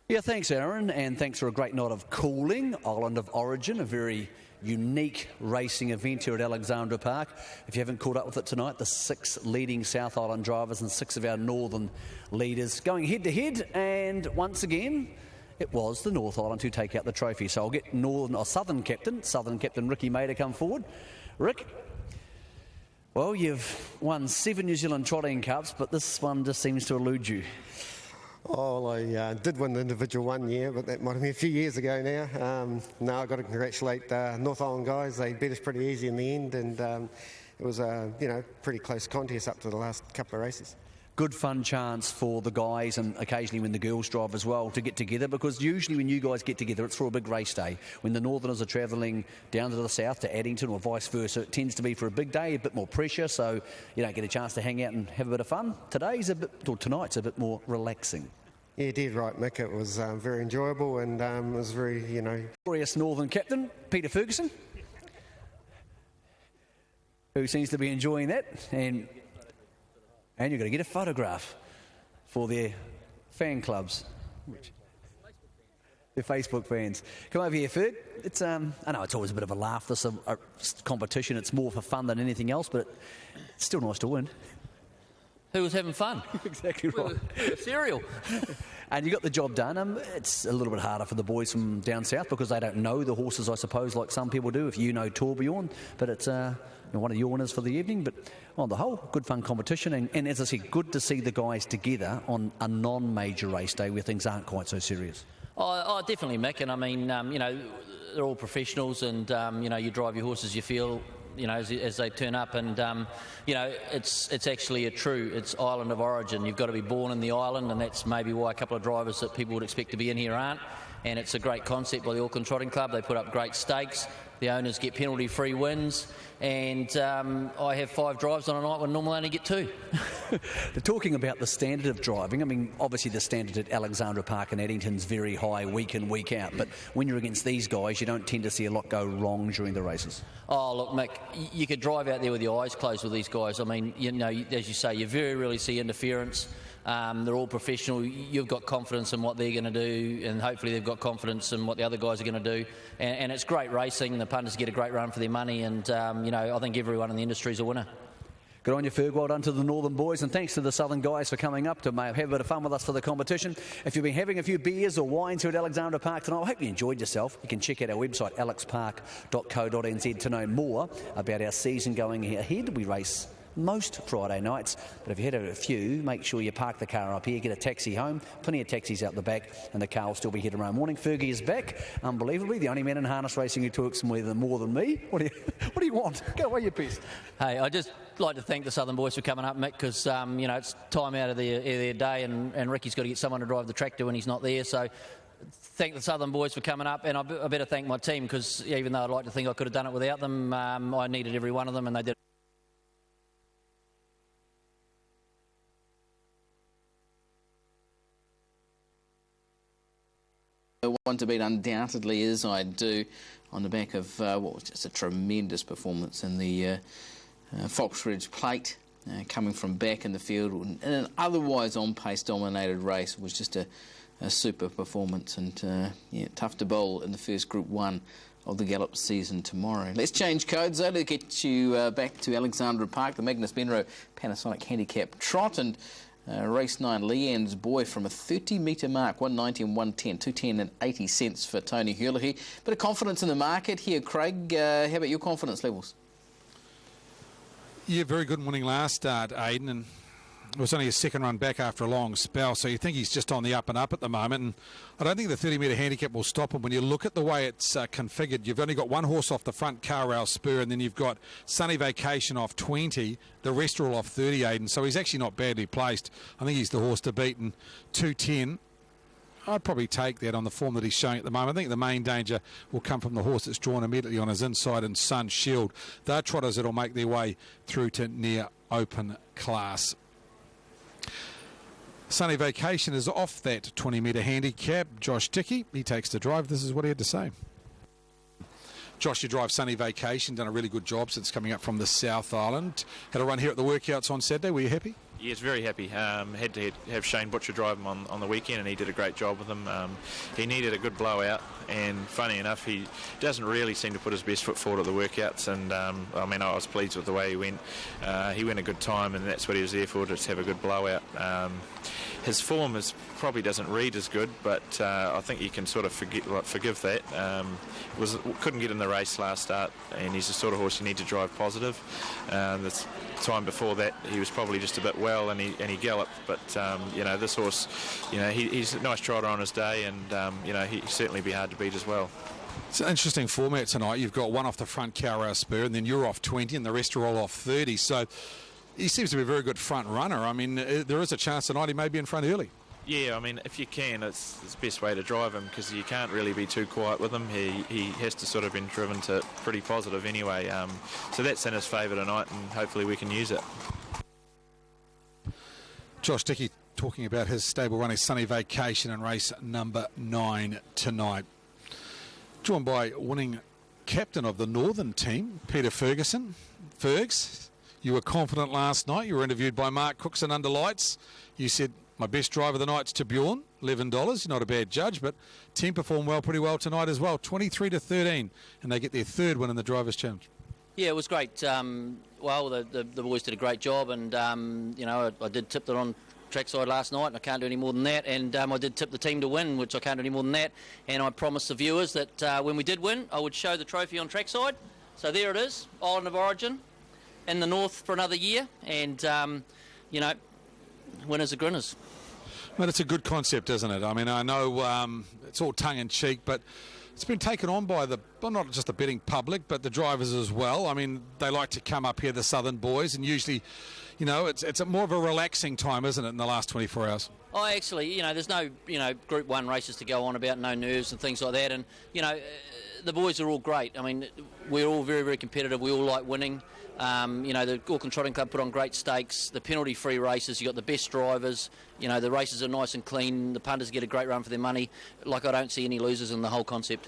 Yeah, thanks, Aaron, and thanks for a great night of cooling. Island of Origin, a very unique racing event here at Alexandra Park. If you haven't caught up with it tonight, the 6 leading South Island drivers and 6 of our northern leaders going head-to-head, and once again, it was the North Island who take out the trophy. So I'll get Southern Captain Ricky May to come forward. Rick, well, you've won 7 New Zealand Trotting Cups, but this one just seems to elude you. Oh, well, I did win the individual one year, but that might have been a few years ago now. No, I've got to congratulate North Island guys. They beat us pretty easy in the end, and it was a pretty close contest up to the last couple of races. Good fun chance for the guys, and occasionally when the girls drive as well, to get together, because usually when you guys get together it's for a big race day. When the Northerners are travelling down to the south to Addington or vice versa, it tends to be for a big day, a bit more pressure, so you don't get a chance to hang out and have a bit of fun. Tonight's a bit more relaxing. Yeah, you did right, Mick. It was very enjoyable, and it was very, Glorious Northern captain, Peter Ferguson, who seems to be enjoying that, and you're going to get a photograph for their fan clubs, their Facebook fans. Come over here, Ferg. It's I know it's always a bit of a laugh, this a competition. It's more for fun than anything else, but it's still nice to win. Who was having fun? Exactly right. Cereal. And you got the job done. It's a little bit harder for the boys from down south because they don't know the horses, I suppose, like some people do, if you know Tourbillon. But it's one of your winners for the evening. But on the whole, good fun competition. And as I said, good to see the guys together on a non-major race day where things aren't quite so serious. Oh, definitely, Mick. And I mean, they're all professionals, and you drive your horses you feel, as they turn up, and it's actually it's Island of Origin. You've got to be born in the island, and that's maybe why a couple of drivers that people would expect to be in here aren't. And it's a great concept by the Auckland Trotting Club. They put up great stakes. The owners get penalty-free wins, and I have 5 drives on a night when normally I only get 2. They're talking about the standard of driving. I mean, obviously the standard at Alexandra Park and Addington's very high week in, week out, but when you're against these guys, you don't tend to see a lot go wrong during the races. Oh, look, Mick, you could drive out there with your eyes closed with these guys. I mean, as you say, you very rarely see interference. They're all professional. You've got confidence in what they're going to do, and hopefully they've got confidence in what the other guys are going to do. And it's great racing. The punters get a great run for their money, and I think everyone in the industry is a winner. Good on you, Ferg. Well done to the Northern boys, and thanks to the Southern guys for coming up to have a bit of fun with us for the competition. If you've been having a few beers or wines here at Alexandra Park tonight, I hope you enjoyed yourself. You can check out our website, alexpark.co.nz, to know more about our season going ahead. We race most Friday nights, but if you had a few, make sure you park the car up here, get a taxi home. Plenty of taxis out the back, and the car will still be here tomorrow morning. Fergie is back, unbelievably, the only man in harness racing who talks more than me. What do you want? Go away your best. Hey, I just like to thank the Southern boys for coming up, Mick, because it's time out of their day, and Ricky's got to get someone to drive the tractor when he's not there. So thank the Southern boys for coming up, and I better thank my team, because even though I'd like to think I could have done it without them, I needed every one of them, and they did. One to beat undoubtedly is I Do, on the back of what was just a tremendous performance in the Foxbridge Plate, coming from back in the field in an otherwise on-pace dominated race. It was just a super performance, and tough to bowl in the first Group 1 of the Gallop season tomorrow. Let's change codes though to get you back to Alexandra Park, the Magnus Benroe Panasonic Handicap Trot, and race 9, Leanne's Boy, from a 30-metre mark, 190 and 110, 210 and 80 cents for Tony Hurley. Bit of confidence in the market here, Craig. How about your confidence levels? Yeah, very good winning last start, Aidan, and it was only his second run back after a long spell, so you think he's just on the up and up at the moment, and I don't think the 30-metre handicap will stop him. When you look at the way it's configured, you've only got one horse off the front, Carrail Spur, and then you've got Sunny Vacation off 20, the rest are all off 30, Aidan, so he's actually not badly placed. I think he's the horse to beat, and 210, I'd probably take that on the form that he's showing at the moment. I think the main danger will come from the horse that's drawn immediately on his inside and Sun Shield. They're trotters that'll make their way through to near open class. Sunny Vacation is off that 20-metre handicap. Josh Dickey, he takes the drive. This is what he had to say. Josh, you drive Sunny Vacation, done a really good job since coming up from the South Island. Had a run here at the workouts on Saturday. Were you happy? Yes, very happy. Had to have Shane Butcher drive him on the weekend, and he did a great job with him. He needed a good blowout, and funny enough, he doesn't really seem to put his best foot forward at the workouts, and I mean, I was pleased with the way he went. He went a good time, and that's what he was there for, just have a good blowout. His form probably doesn't read as good, but I think you can sort of forgive that. Couldn't get in the race last start, and he's the sort of horse you need to drive positive. The time before that, he was probably just a bit well, and he galloped. But this horse, he's a nice trotter on his day, and he'd certainly be hard to beat as well. It's an interesting format tonight. You've got one off the front, Carrail Spur, and then you're off 20, and the rest are all off 30. So he seems to be a very good front runner. I mean, there is a chance tonight he may be in front early. Yeah, I mean, if you can, it's the best way to drive him, because you can't really be too quiet with him. He has to sort of been driven to pretty positive anyway. So that's in his favour tonight, and hopefully we can use it. Josh Dickey talking about his stable running Sunny Vacation in race number 9 tonight. Joined by winning captain of the Northern team, Peter Ferguson. Fergs, you were confident last night. You were interviewed by Mark Cookson under lights. You said, my best drive of the night's to Bjorn, $11. Not a bad judge, but team performed pretty well tonight as well. 23-13, and they get their third win in the Drivers' Challenge. Yeah, it was great. The boys did a great job, and I did tip it on trackside last night, and I can't do any more than that. And I did tip the team to win, which I can't do any more than that. And I promised the viewers that when we did win, I would show the trophy on trackside. So there it is, Island of Origin, in the north for another year, and winners are grinners. But it's a good concept, isn't it? I mean, I know it's all tongue-in-cheek, but it's been taken on by not just the betting public, but the drivers as well. I mean, they like to come up here, the Southern boys, and usually, it's more of a relaxing time, isn't it, in the last 24 hours? Oh, actually, there's no, Group 1 races to go on about, no nerves and things like that, and, the boys are all great. I mean, we're all very, very competitive. We all like winning. The Auckland Trotting Club put on great stakes. The penalty-free races, you've got the best drivers. The races are nice and clean. The punters get a great run for their money. I don't see any losers in the whole concept.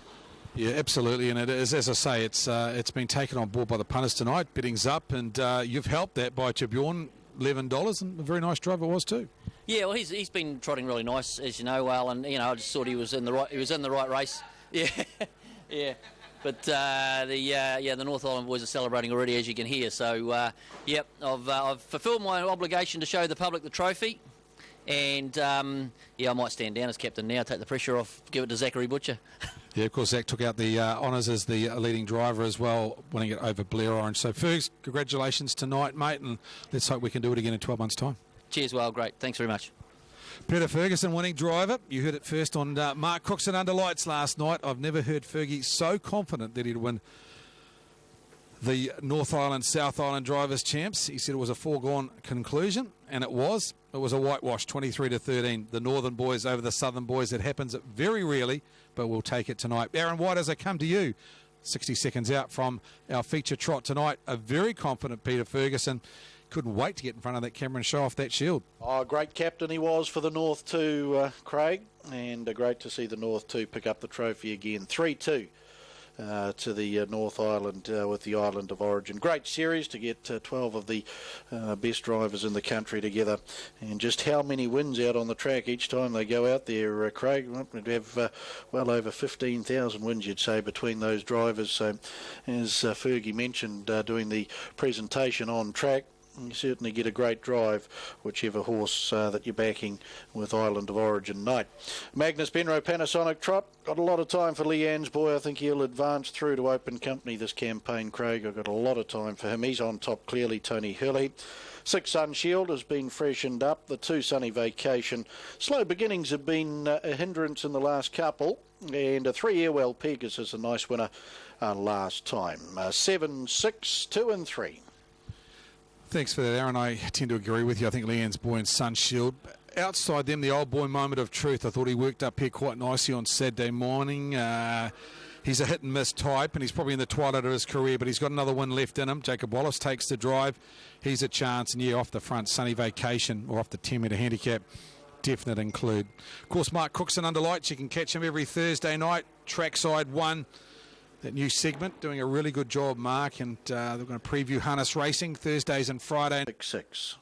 Yeah, absolutely, and it is, as I say, it's been taken on board by the punters tonight. Betting's up, and you've helped that by Bjorn, $11, and a very nice drive it was too. Yeah, well, he's been trotting really nice, as you know, well, and I just thought he was in the right race. Yeah, yeah. But the North Island boys are celebrating already, as you can hear. So, I've fulfilled my obligation to show the public the trophy. And, I might stand down as captain now, take the pressure off, give it to Zachary Butcher. Yeah, of course, Zach took out the honours as the leading driver as well, winning it over Blair Orange. So, Fergs, congratulations tonight, mate, and let's hope we can do it again in 12 months' time. Cheers, well, great. Thanks very much. Peter Ferguson, winning driver. You heard it first on Mark Cookson under lights last night. I've never heard Fergie so confident that he'd win the North Island, South Island Drivers' Champs. He said it was a foregone conclusion, and it was. It was a whitewash, 23-13. The Northern boys over the Southern boys. It happens very rarely, but we'll take it tonight. Aaron White, as I come to you, 60 seconds out from our feature trot tonight, a very confident Peter Ferguson. Couldn't wait to get in front of that camera and show off that shield. Oh, great captain he was for the North too, Craig, and great to see the North too pick up the trophy again. 3-2 to the North Island with the Island of Origin. Great series to get 12 of the best drivers in the country together, and just how many wins out on the track each time they go out there, Craig. We'd have well over 15,000 wins, you'd say, between those drivers. So, as Fergie mentioned, doing the presentation on track, You certainly get a great drive, whichever horse that you're backing with Island of Origin night. Magnus Benro Panasonic Trot. Got a lot of time for Leanne's Boy. I think he'll advance through to open company this campaign, Craig. I've got a lot of time for him. He's on top clearly, Tony Hurley. 6 Sun Shield has been freshened up. The 2 Sunny Vacation. Slow beginnings have been a hindrance in the last couple. And a 3 Airwell Pegasus, a nice winner last time. 7, 6, 2 and 3. Thanks for that, Aaron. I tend to agree with you. I think Leanne's Boy and Sun Shield. Outside them, the old boy Moment of Truth. I thought he worked up here quite nicely on Saturday morning. He's a hit and miss type, and he's probably in the twilight of his career, but he's got another win left in him. Jacob Wallace takes the drive. He's a chance, and yeah, off the front, Sunny Vacation, or off the 10-metre handicap, definite include. Of course, Mark Cookson under lights. You can catch him every Thursday night. Trackside 1. That new segment, doing a really good job, Mark, and they're going to preview harness racing Thursdays and Fridays. 6.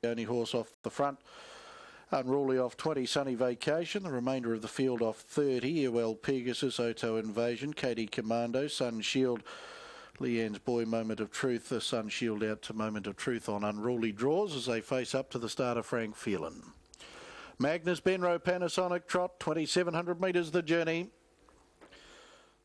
The only horse off the front. Unruly off 20, Sunny Vacation. The remainder of the field off 30. Airwell Pegasus, Auto Invasion, Katie Commando, Sun Shield, Leanne's Boy, Moment of Truth. The Sun Shield out to Moment of Truth on unruly draws as they face up to the starter Frank Phelan. Magnus Benro Panasonic Trot, 2,700 metres the journey.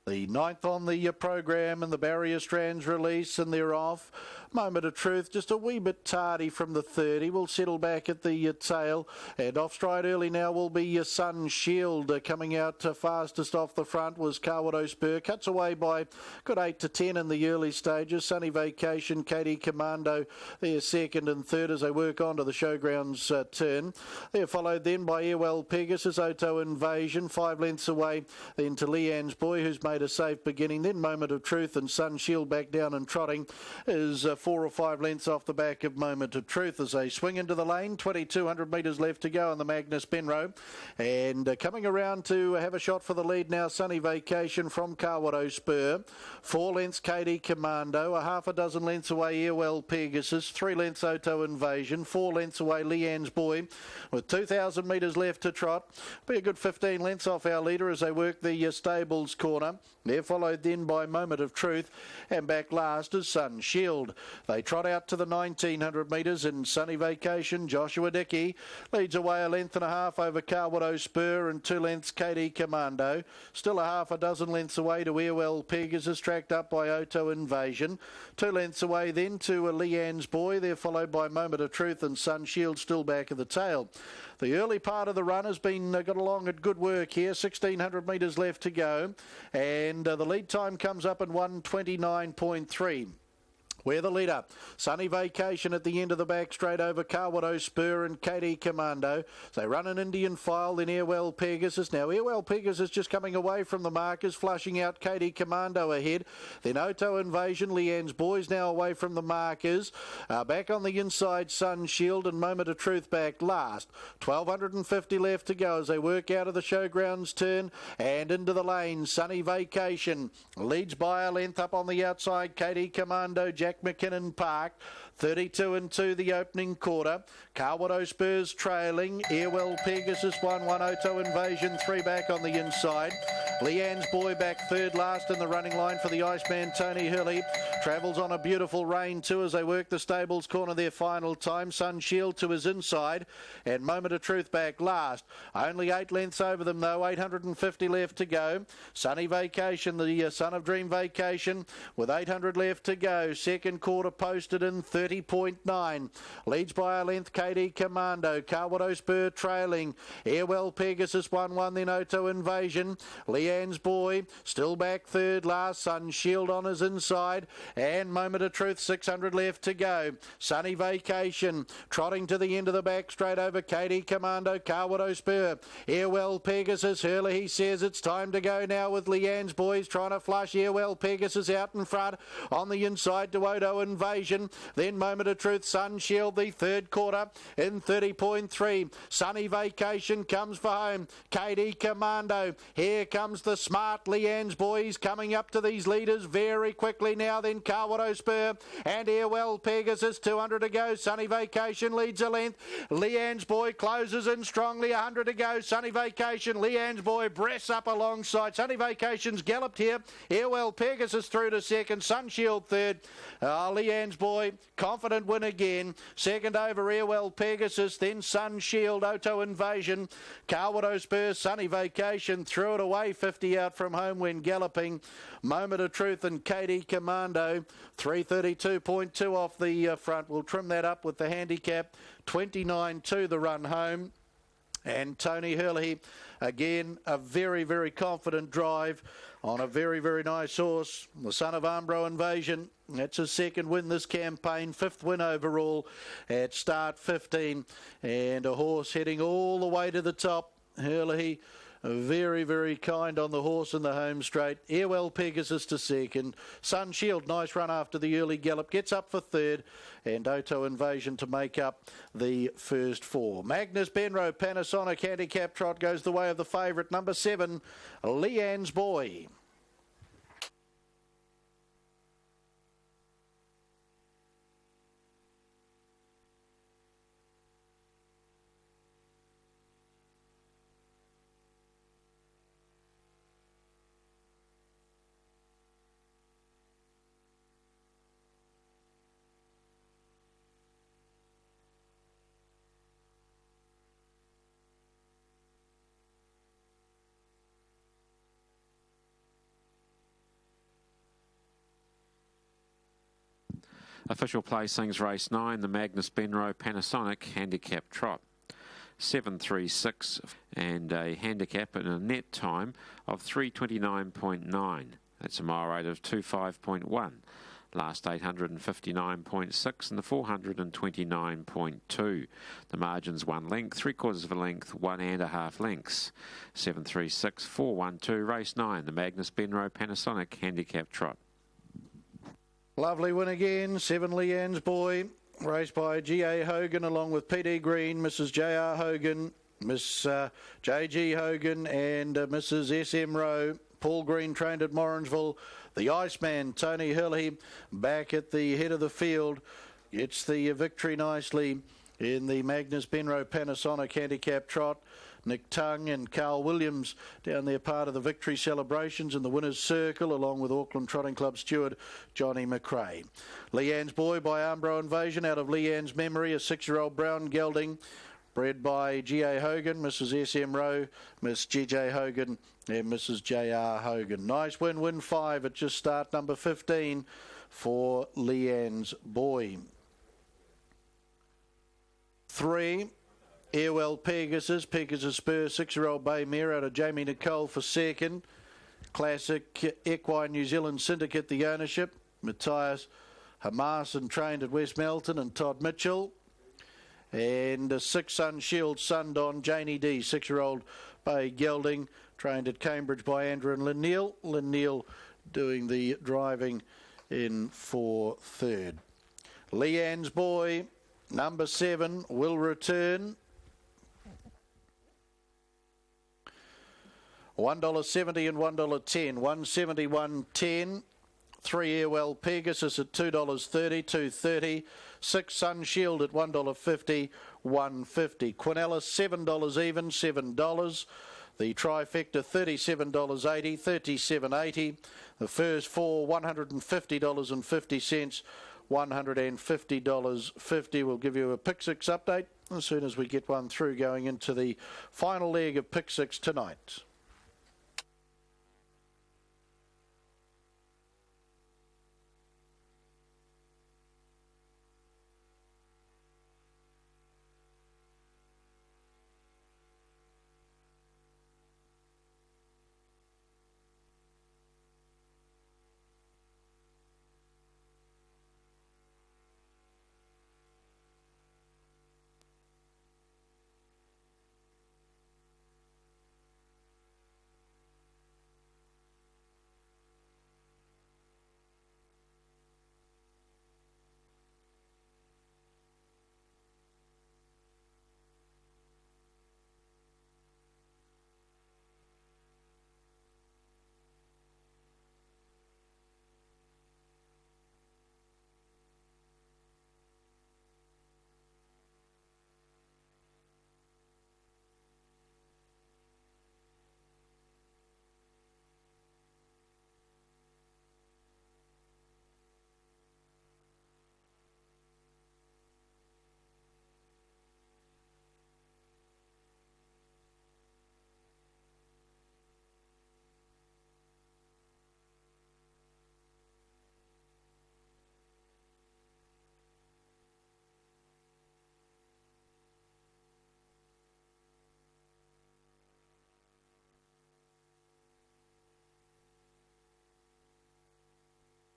The 9th on the program, and the barrier strands release, and they're off. Moment of Truth, just a wee bit tardy from the 30. We'll settle back at the tail. And off stride early now will be Sun Shield. Coming out fastest off the front was Kawardo Spur. Cuts away by good 8 to 10 in the early stages. Sunny Vacation, Katie Commando, they're second and third as they work on to the showgrounds turn. They're followed then by Airwell Pegasus, Auto Invasion, 5 lengths away. Then to Leanne's Boy, who's made a safe beginning. Then Moment of Truth, and Sun Shield back down and trotting is 4 or 5 lengths off the back of Moment of Truth as they swing into the lane. 2,200 metres left to go on the Magnus Benro. And coming around to have a shot for the lead now, Sunny Vacation from Kawardo Spur. 4 lengths Katie Commando, a half a dozen lengths away Airwell Pegasus, 3 lengths Auto Invasion, 4 lengths away Leanne's Boy with 2,000 metres left to trot. Be a good 15 lengths off our leader as they work the stables corner. They're followed then by Moment of Truth, and back last is Sun Shield. They trot out to the 1,900 metres in Sunny Vacation. Joshua Dickey leads away a length and a half over Kawardo Spur, and 2 lengths Katie Commando. Still a half a dozen lengths away to Airwell Pegasus, tracked up by Auto Invasion. 2 lengths away then to Leanne's Boy. They're followed by Moment of Truth, and Sun Shield still back of the tail. The early part of the run has been got along at good work here. 1,600 metres left to go, and the lead time comes up in 1:29.3. We're the leader. Sunny Vacation at the end of the back, straight over Kawardo Spur and Katie Commando. They run an Indian file, then Airwell Pegasus. Now Airwell Pegasus just coming away from the markers, flushing out Katie Commando ahead. Then Auto Invasion, Leanne's Boys now away from the markers. Back on the inside, Sun Shield and Moment of Truth back last. 1,250 left to go as they work out of the showgrounds turn and into the lane. Sunny Vacation leads by a length up on the outside. Katie Commando, Jack McKinnon Park, 32 and 2 the opening quarter. Kawardo Spurs trailing. Airwell Pegasus 1-1. Auto Invasion 3 back on the inside. Leanne's Boy back third last in the running line for the Iceman Tony Hurley. Travels on a beautiful rain too as they work the stables corner their final time. Sun Shield to his inside and Moment of Truth back last. Only 8 lengths over them though. 850 left to go. Sunny Vacation, the Son of Dream Vacation with 800 left to go. Second quarter posted in 30.9. Leads by a length Katie Commando. Kawardo Spur trailing. Airwell Pegasus 1-1, then Auto Invasion. Leanne's Boy still back third last. Sun Shield on his inside. And Moment of Truth, 600 left to go. Sunny Vacation trotting to the end of the back, straight over Katie Commando. Kawardo Spur. Airwell Pegasus. Hurley, he says it's time to go now with Leanne's Boys trying to flush Airwell Pegasus out in front. On the inside to Auto Invasion. Then Moment of Truth, Sun Shield, the third quarter in 30.3. Sunny Vacation comes for home. Katie Commando. Here comes comes the smart Leanne's Boys coming up to these leaders very quickly now. Then Carwado Spur and Airwell Pegasus, 200 to go. Sunny Vacation leads a length. Leanne's Boy closes in strongly, 100 to go. Sunny Vacation, Leanne's Boy breasts up alongside. Sunny Vacation's galloped here. Airwell Pegasus through to second. Sunshield third. Leanne's Boy, confident win again. Second over Airwell Pegasus, then Sunshield, Auto Invasion. Carwado Spur, Sunny Vacation, threw it away 50 out from home when galloping. Moment of Truth and Katie Commando, 332.2 off the front. We'll trim that up with the handicap. 29.2 the run home. And Tony Hurley, again, a very, very confident drive on a very, very nice horse. The son of Ambro Invasion. That's his second win this campaign, fifth win overall at start 15. And a horse heading all the way to the top. Hurley, very, very kind on the horse in the home straight. Airwell Pegasus to second. Sunshield, nice run after the early gallop, gets up for third. And Auto Invasion to make up the first four. Magnus Benroe Panasonic handicap trot goes the way of the favourite, number 7, Leanne's Boy. Official placings race 9, the Magnus Benroe Panasonic handicap trot. 7.36 and a handicap and a net time of 3:29.9. That's a mile rate of 25.1. Last 859.6 and the 429.2. The margin's 1 length, 3/4 of a length, 1.5 lengths. 7.36, 4.12, race 9, the Magnus Benroe Panasonic handicap trot. Lovely win again, 7 Leanne's Boy, raced by G.A. Hogan along with P.D. Green, Mrs. J.R. Hogan, Miss J.G. Hogan and Mrs. S.M. Rowe. Paul Green trained at Morrinsville. The Iceman, Tony Hurley, back at the head of the field, gets the victory nicely in the Magnus Benroe Panasonic handicap trot. Nick Tung and Carl Williams down there, part of the victory celebrations in the winner's circle, along with Auckland Trotting Club steward Johnny McRae. Leanne's Boy by Ambro Invasion, out of Leanne's memory, a 6-year-old brown gelding, bred by G.A. Hogan, Mrs. S.M. Rowe, Miss G.J. Hogan and Mrs. J.R. Hogan. Nice win 5 at just start number 15 for Leanne's Boy. 3. Airwell Pegasus Spur, 6-year-old bay mare out of Jamie Nicole for second. Classic Equine New Zealand Syndicate, the ownership. Matthias Hamason trained at West Melton and Todd Mitchell. And 6 Sunshield Sundon, Janie D, 6-year-old bay gelding, trained at Cambridge by Andrew and Lynn Neal. Lynn Neal doing the driving in for third. Leanne's Boy, number 7, will return. $1.70 and $1.10. $1.71.10. 3 Airwell Pegasus at $2.30, $2.30. 6 Sunshield at $1.50, $1.50. Quinella $7 even, $7. The trifecta $37.80, $37.80. The first 4 $150.50, $150.50. We'll give you a Pick 6 update as soon as we get one through, going into the final leg of Pick 6 tonight.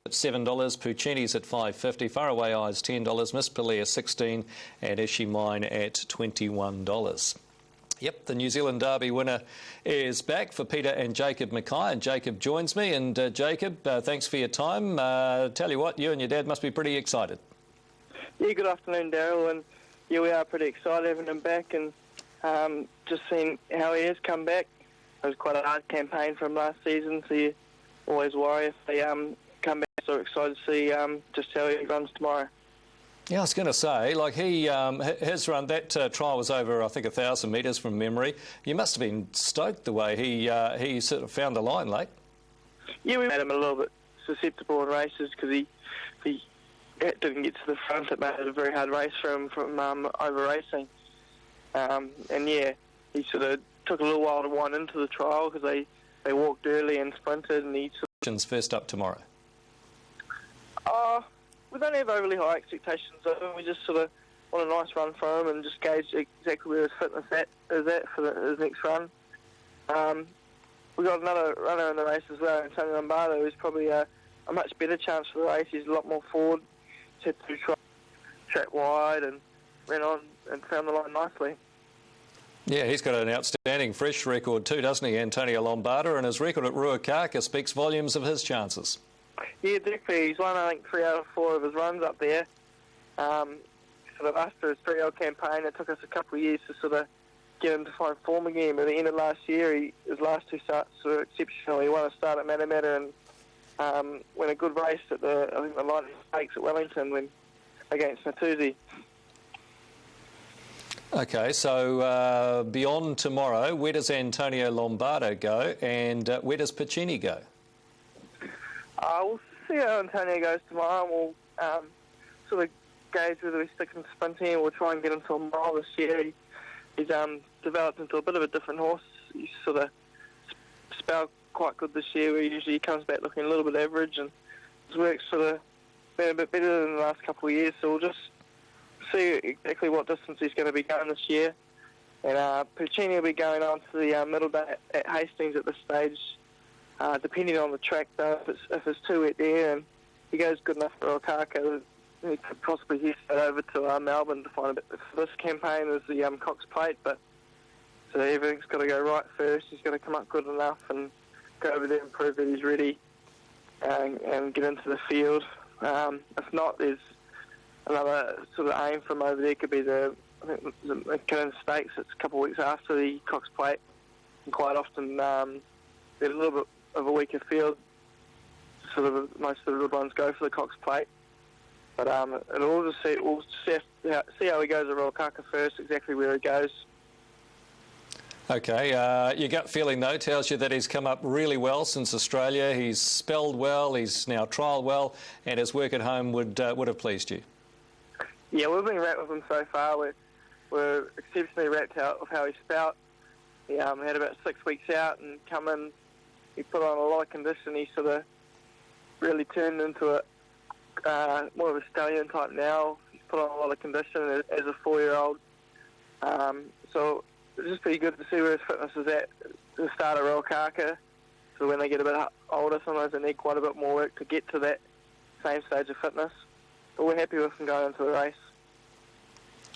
at $7, Puccini's at $5.50, Faraway Eyes $10, Miss Pilia $16, and Ishi Mine at $21. Yep, the New Zealand Derby winner is back for Peter and Jacob Mackay, and Jacob joins me. And Jacob, thanks for your time. Tell you what, you and your dad must be pretty excited. Yeah, good afternoon, Daryl, and yeah, we are pretty excited having him back, and just seeing how he has come back. It was quite a hard campaign from last season, so you always worry if they come back. So excited to see just how he runs tomorrow. Yeah, I was going to say, like his run, that trial was over, I think, 1,000 metres from memory. You must have been stoked the way he sort of found the line late. Yeah, we made him a little bit susceptible in races because he didn't get to the front. It made it a very hard race for him from over racing. And yeah, he sort of took a little while to wind into the trial because they walked early and sprinted, and he first up tomorrow. We don't have overly high expectations of him. We just sort of want a nice run for him and just gauge exactly where his fitness is at for his next run. We've got another runner in the race as well, Antonio Lombardo, who's probably a much better chance for the race. He's a lot more forward. He's had to track wide and ran on and found the line nicely. Yeah, he's got an outstanding fresh record too, doesn't he, Antonio Lombardo? And his record at Ruakaka speaks volumes of his chances. Yeah, definitely. He's won, I think, 3 out of 4 of his runs up there. Sort of after his 3-0 campaign, it took us a couple of years to sort of get him to find form again. But at the end of last year, his last 2 starts were exceptional. He won a start at Matamata and won a good race at the Lightning Stakes at Wellington against Natuzi. Okay, so beyond tomorrow, where does Antonio Lombardo go, and where does Puccini go? We'll see how Antonio goes tomorrow, and we'll sort of gauge whether we stick him sprinting, and we'll try and get him to a mile this year. He's developed into a bit of a different horse. He's sort of spelled quite good this year, where usually he comes back looking a little bit average, and his work's sort of been a bit better than the last couple of years, so we'll just see exactly what distance he's going to be going this year. And Puccini will be going on to the middle day at Hastings at this stage. Depending on the track, though, if it's too wet there and he goes good enough for Ruakaka, he could possibly head over to Melbourne to find a bit. For this campaign is the Cox Plate, but so everything's got to go right first. He's got to come up good enough and go over there and prove that he's ready and get into the field. If not, there's another sort of aim from over there. Could be the McKinnon Stakes. It's a couple of weeks after the Cox Plate, and quite often there's a little bit of a weaker field. Sort of most of the good ones go for the Cox Plate, but we'll see how he goes at Ruakaka first. Exactly where he goes. Okay, your gut feeling though tells you that he's come up really well since Australia. He's spelled well. He's now trialled well, and his work at home would have pleased you. Yeah, we've been wrapped with him so far. We're exceptionally wrapped out of how he spelt. He had about 6 weeks out and come in. He put on a lot of condition. He sort of really turned into more of a stallion type now. He's put on a lot of condition as a 4-year-old. So it's just pretty good to see where his fitness is at the start of Ruakaka. So when they get a bit older, sometimes they need quite a bit more work to get to that same stage of fitness. But we're happy with him going into the race.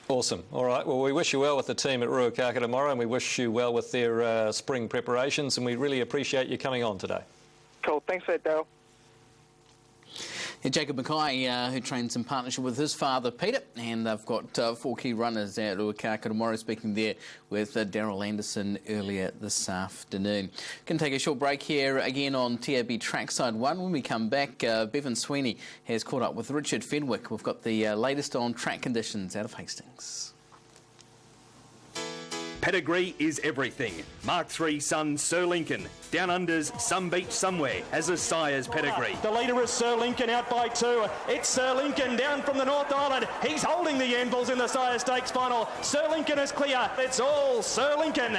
Awesome. All right. Well, we wish you well with the team at Ruakaka tomorrow, and we wish you well with their spring preparations, and we really appreciate you coming on today. Cool. Thanks for that, Daryl. Yeah, Jacob Mackay, who trains in partnership with his father, Peter, and they've got 4 key runners at Ruakaka tomorrow, speaking there with Daryl Anderson earlier this afternoon. Going to take a short break here again on TAB Trackside 1. When we come back, Bevan Sweeney has caught up with Richard Fenwick. We've got the latest on track conditions out of Hastings. Pedigree is everything. Mark III son Sir Lincoln. Down Under's Some Beach Somewhere has a sire's pedigree. The leader is Sir Lincoln out by 2. It's Sir Lincoln down from the North Island. He's holding the anvils in the Sire Stakes final. Sir Lincoln is clear. It's all Sir Lincoln.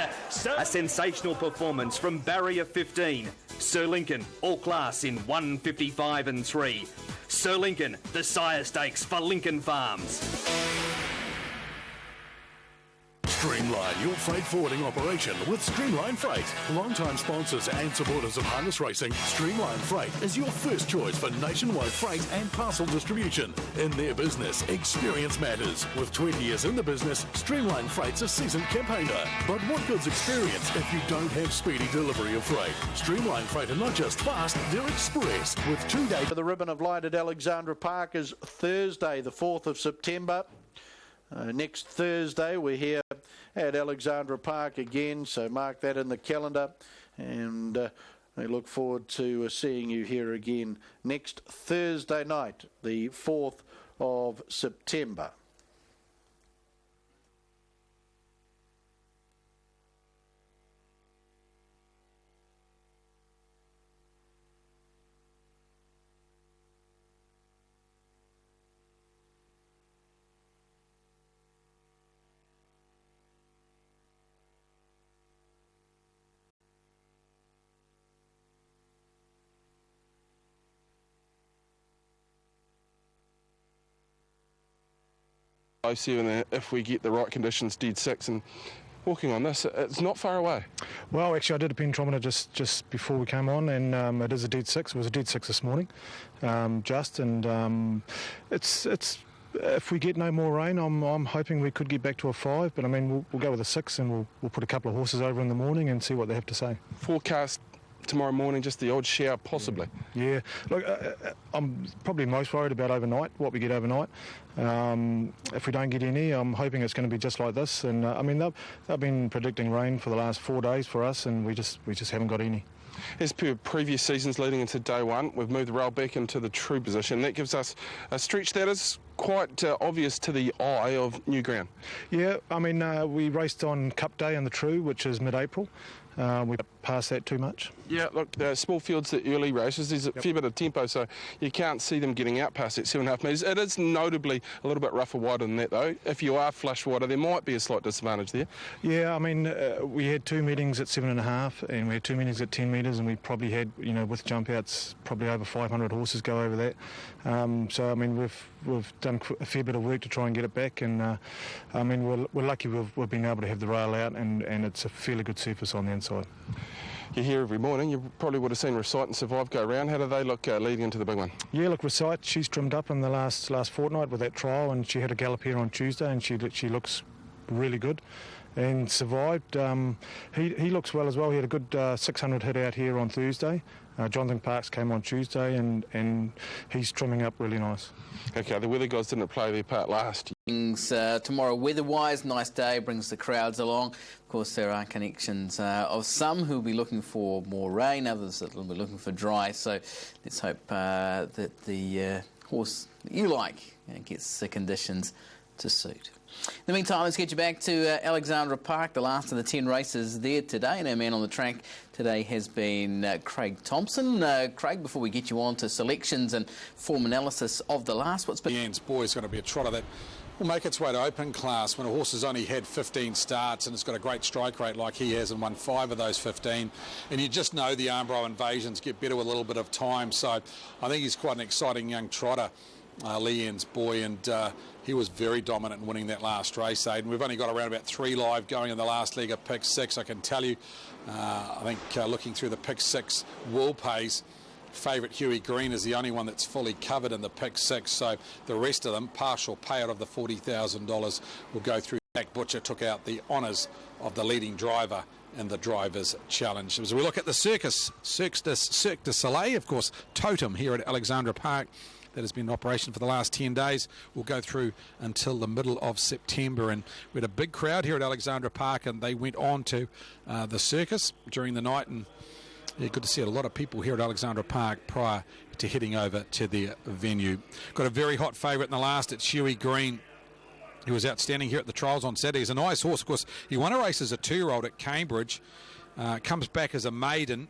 A sensational performance from Barrier 15. Sir Lincoln, all class in 1:55 and 3. Sir Lincoln, the Sire Stakes for Lincoln Farms. Streamline your freight forwarding operation with Streamline Freight. Long-time sponsors and supporters of harness racing, Streamline Freight is your first choice for nationwide freight and parcel distribution. In their business, experience matters. With 20 years in the business, Streamline Freight's a seasoned campaigner. But what good's experience if you don't have speedy delivery of freight? Streamline Freight are not just fast, they're express. With 2 days. The ribbon of light at Alexandra Park is Thursday, the 4th of September. Next Thursday we're here at Alexandra Park again, so mark that in the calendar, and I look forward to seeing you here again next Thursday night, the 4th of September. If we get the right conditions, dead six, and walking on this, it's not far away. Well, actually, I did a pentometer just before we came on, and it is a dead six. It was a dead six this morning, it's if we get no more rain, I'm hoping we could get back to a 5. But I mean, we'll go with a 6, and we'll put a couple of horses over in the morning and see what they have to say. Forecast tomorrow morning, just the odd shower, possibly. Yeah. Look, I'm probably most worried about overnight, what we get overnight. If we don't get any, I'm hoping it's going to be just like this. And I mean, they've been predicting rain for the last 4 days for us, and we just haven't got any. As per previous seasons leading into day one, we've moved the rail back into the true position. That gives us a stretch that is quite obvious to the eye of new ground. Yeah, I mean, we raced on Cup Day in the true, which is mid-April. We passed that too much. Yeah, look, the small fields, the early races, there's a fair bit of tempo, so you can't see them getting out past that 7.5 metres. It is notably a little bit rougher wider than that, though. If you are flush wider, there might be a slight disadvantage there. Yeah, I mean, we had 2 meetings at 7.5, and we had 2 meetings at 10 metres, and we probably had, with jump outs, probably over 500 horses go over that. So, I mean, we've done a fair bit of work to try and get it back, and I mean, we're lucky we've been able to have the rail out, and it's a fairly good surface on the inside. You're here every morning. You probably would have seen Recite and Survive go around. How do they look leading into the big one? Yeah, look, Recite, she's trimmed up in the last fortnight with that trial, and she had a gallop here on Tuesday, and she looks really good. And Survived, he looks well as well. He had a good 600 hit out here on Thursday. Jonathan Parks came on Tuesday, and he's trimming up really nice. Okay, the weather guys didn't play their part last year. Tomorrow, weather-wise, nice day, brings the crowds along. Of course, there are connections of some who will be looking for more rain, others that will be looking for dry. So let's hope that the horse that you like gets the conditions to suit. In the meantime, let's get you back to Alexandra Park, the last of the 10 races there today. And our man on the track today has been Craig Thompson. Craig, before we get you on to selections and form analysis of the last, what's been... Ian's boy's going to be a trotter that will make its way to open class when a horse has only had 15 starts and it's got a great strike rate like he has and won 5 of those 15. And you just know the Armbro invasions get better with a little bit of time. So I think he's quite an exciting young trotter. Leanne's boy, and he was very dominant in winning that last race, Aidan. We've only got around about 3 live going in the last leg of pick 6. I can tell you, I think looking through the pick 6 wool pays, favourite Huey Green is the only one that's fully covered in the pick 6, so the rest of them, partial payout of the $40,000 will go through. Jack Butcher took out the honours of the leading driver in the Drivers' Challenge. As we look at the Cirque du Soleil, of course, Totem here at Alexandra Park, that has been in operation for the last 10 days. We'll go through until the middle of September. And we had a big crowd here at Alexandra Park, and they went on to the circus during the night. And yeah, good to see a lot of people here at Alexandra Park prior to heading over to their venue. Got a very hot favourite in the last. It's Huey Green. He was outstanding here at the trials on Saturday. He's a nice horse. Of course, he won a race as a 2-year-old at Cambridge. Comes back as a maiden.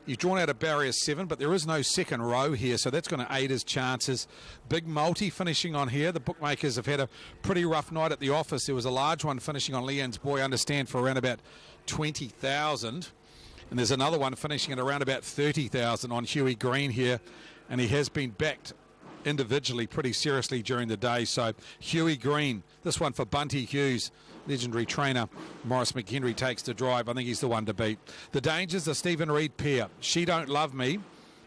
He's drawn out a barrier 7, but there is no second row here, so that's going to aid his chances. Big multi finishing on here. The bookmakers have had a pretty rough night at the office. There was a large one finishing on Leanne's boy, I understand, for around about 20,000. And there's another one finishing at around about 30,000 on Huey Green here. And he has been backed individually pretty seriously during the day. So Huey Green, this one for Bunty Hughes, legendary trainer. Morris McHenry takes the drive. I think he's the one to beat. The dangers, the Stephen Reed pair, She Don't Love Me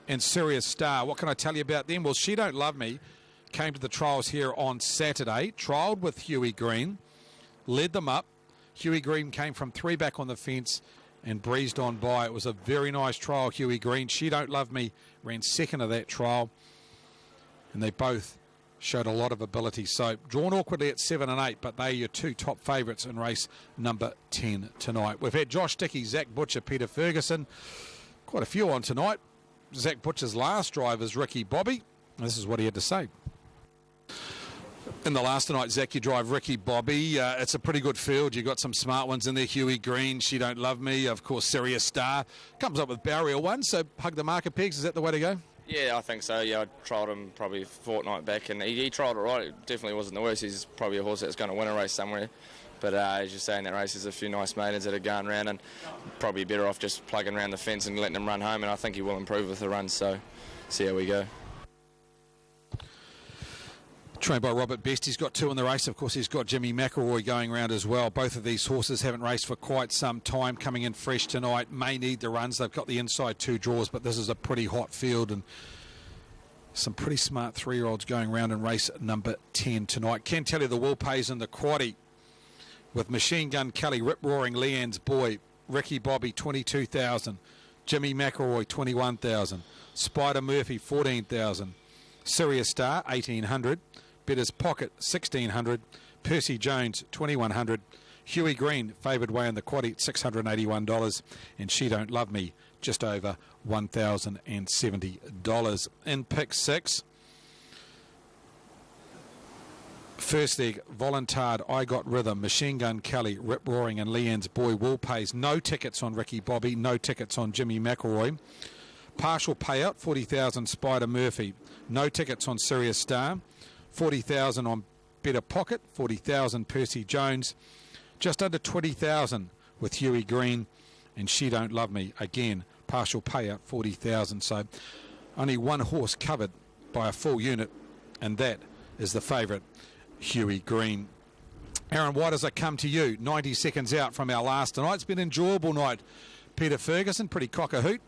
and Sirius Star. What can I tell you about them? Well, She Don't Love Me came to the trials here on Saturday, trialled with Huey Green, led them up. Huey Green came from 3 back on the fence and breezed on by. It was a very nice trial, Huey Green. She Don't Love Me ran second of that trial, and they both showed a lot of ability. So drawn awkwardly at 7 and 8, but they're your 2 top favourites in race number 10 tonight. We've had Josh Dickey, Zach Butcher, Peter Ferguson. Quite a few on tonight. Zach Butcher's last drive is Ricky Bobby. This is what he had to say. In the last tonight, Zach, you drive Ricky Bobby. It's a pretty good field. You've got some smart ones in there. Huey Green, She Don't Love Me. Of course, Sirius Star. Comes up with barrier 1, so hug the marker pegs. Is that the way to go? Yeah, I think so. Yeah, I trialled him probably a fortnight back, and he trialled it right. It definitely wasn't the worst. He's probably a horse that's going to win a race somewhere. But as you say, in that race, there's a few nice maidens that are going round, and probably better off just plugging around the fence and letting him run home, and I think he will improve with the run, so see how we go. Trained by Robert Best. He's got 2 in the race. Of course, he's got Jimmy McElroy going around as well. Both of these horses haven't raced for quite some time. Coming in fresh tonight. May need the runs. They've got the inside 2 draws, but this is a pretty hot field and some pretty smart 3-year-olds going around in race number 10 tonight. Can tell you the will pays in the quaddie with Machine Gun Kelly, Rip Roaring, Leanne's Boy, Ricky Bobby, 22,000. Jimmy McElroy, 21,000. Spider Murphy, 14,000. Sirius Star, 1,800. Better's Pocket, 1,600. Percy Jones, 2,100. Huey Green, favoured way in the quaddie, $681. And She Don't Love Me, just over $1,070. In pick 6, first leg, Voluntard, I Got Rhythm, Machine Gun Kelly, Rip Roaring and Leanne's Boy will pays. No tickets on Ricky Bobby, no tickets on Jimmy McElroy. Partial payout, 40,000 Spider Murphy. No tickets on Sirius Star. 40,000 on Better Pocket. 40,000 Percy Jones. Just under 20,000 with Huey Green and She Don't Love Me. Again, partial payout, 40,000. So only one horse covered by a full unit, and that is the favourite, Huey Green. Aaron White, as I come to you, 90 seconds out from our last tonight. It's been an enjoyable night. Peter Ferguson, pretty cock-a-hoot.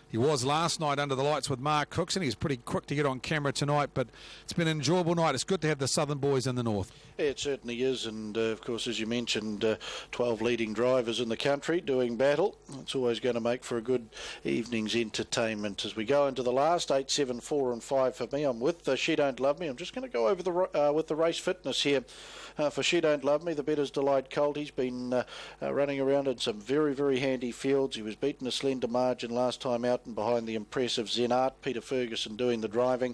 He was last night under the lights with Mark Cookson. He's pretty quick to get on camera tonight, but it's been an enjoyable night. It's good to have the Southern boys in the north. Yeah, it certainly is, and of course, as you mentioned, 12 leading drivers in the country doing battle. It's always going to make for a good evening's entertainment. As we go into the last 8, 7, 4 and 5 for me, I'm with She Don't Love Me. I'm just going to go over with the race fitness here. For She Don't Love Me, the Better's Delight Colt. He's been running around in some very, very handy fields. He was beaten a slender margin last time out and behind the impressive Zenart. Peter Ferguson doing the driving.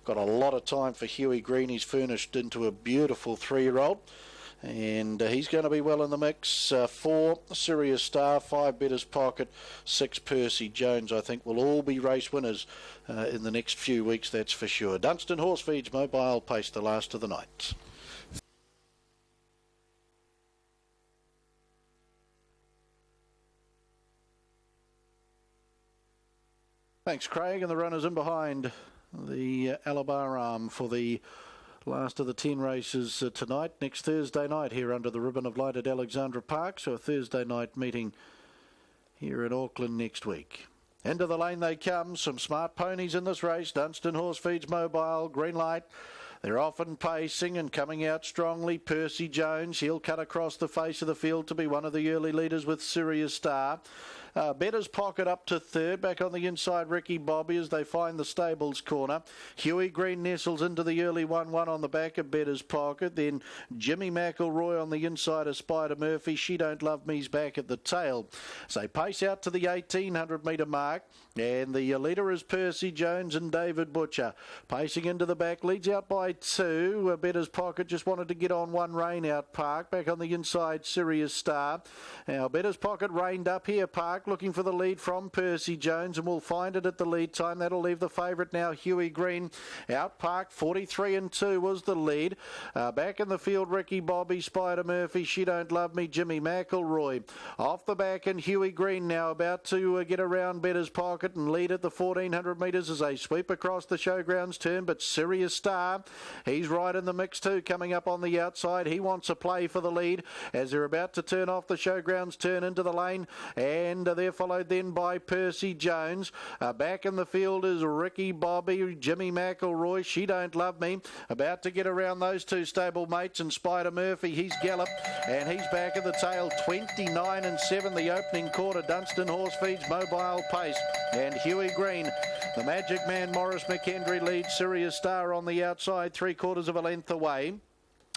Got a lot of time for Huey Green. He's furnished into a beautiful 3-year-old. And he's going to be well in the mix. 4, Sirius Star, 5, Better's Pocket, 6, Percy Jones, I think will all be race winners in the next few weeks, that's for sure. Dunstan Horse Feeds Mobile paced the last of the night. Thanks, Craig, and the runners in behind the Alabaram for the last of the 10 races tonight. Next Thursday night here under the ribbon of light at Alexandra Park, so a Thursday night meeting here in Auckland next week. Into the lane they come, some smart ponies in this race. Dunstan Horse Feeds Mobile, green light. They're often pacing and coming out strongly. Percy Jones, he'll cut across the face of the field to be one of the early leaders with Sirius Star. Better's Pocket up to third. Back on the inside, Ricky Bobby as they find the stables corner. Huey Green nestles into the early 1-1 on the back of Better's Pocket. Then Jimmy McElroy on the inside of Spider Murphy. She Don't Love Me's back at the tail. So they pace out to the 1,800 metre mark. And the leader is Percy Jones and David Butcher. Pacing into the back, leads out by 2. Better's Pocket just wanted to get on one rain out Park. Back on the inside, Sirius Star. Now Better's Pocket reined up here, Park. Park, looking for the lead from Percy Jones, and we'll find it at the lead time. That'll leave the favourite now, Huey Green. Out Park, 43-2 was the lead. Back in the field, Ricky Bobby, Spider Murphy, She Don't Love Me, Jimmy McElroy. Off the back, and Huey Green now about to get around Better's Pocket and lead at the 1400 metres as they sweep across the showgrounds turn. But Sirius Star, he's right in the mix too, coming up on the outside. He wants a play for the lead as they're about to turn off the showgrounds turn into the lane, and they're followed then by Percy Jones. Back in the field is Ricky Bobby, Jimmy McElroy, She Don't Love Me, about to get around those two stable mates, and Spider Murphy, he's galloped and he's back at the tail. 29-7 the opening quarter. Dunstan Horse Feeds Mobile Pace, and Huey Green, the Magic Man Morris McKendry leads Sirius Star on the outside, 3/4 of a length away.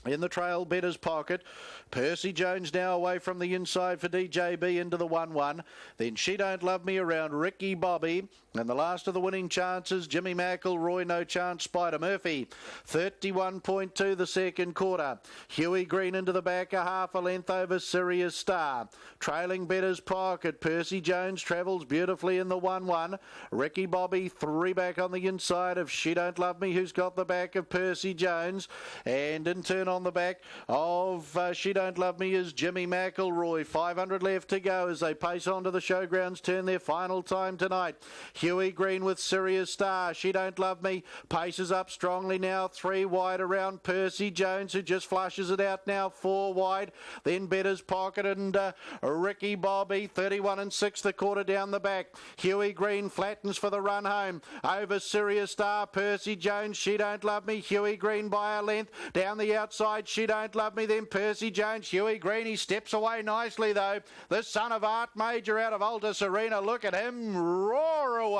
In the trail, Better's Pocket. Percy Jones now away from the inside for DJB into the 1-1. Then She Don't Love Me around Ricky Bobby. And the last of the winning chances, Jimmy McElroy, no chance, Spider Murphy. 31.2 the second quarter. Huey Green into the back, a half a length over Sirius Star. Trailing Better's Pocket. Percy Jones travels beautifully in the 1-1. Ricky Bobby, 3 back on the inside of She Don't Love Me, who's got the back of Percy Jones. And in turn on the back of She Don't Love Me is Jimmy McElroy. 500 left to go as they pace on to the showgrounds turn, their final time tonight. Huey Green with Sirius Star. She Don't Love Me paces up strongly now, 3 wide around Percy Jones, who just flushes it out now, 4 wide. Then Better's Pocket and Ricky Bobby, 31-6 the quarter down the back. Huey Green flattens for the run home over Sirius Star. Percy Jones, She Don't Love Me, Huey Green by a length down the outside. She Don't Love Me, then Percy Jones, Huey Green, he steps away nicely though. The son of Art Major out of Alta Serena, look at him roar away.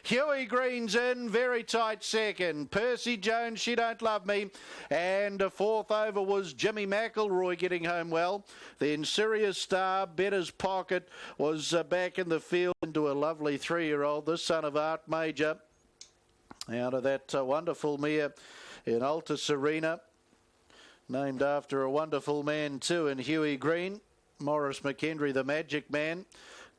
Huey Green's in, very tight second. Percy Jones, She Don't Love Me, and a 4th over was Jimmy McElroy getting home well. Then Sirius Star, Better's Pocket was back in the field into a lovely 3-year-old, the son of Art Major, out of that wonderful mare in Alta Serena, named after a wonderful man too, in Huey Green. Morris McKendry, the Magic Man,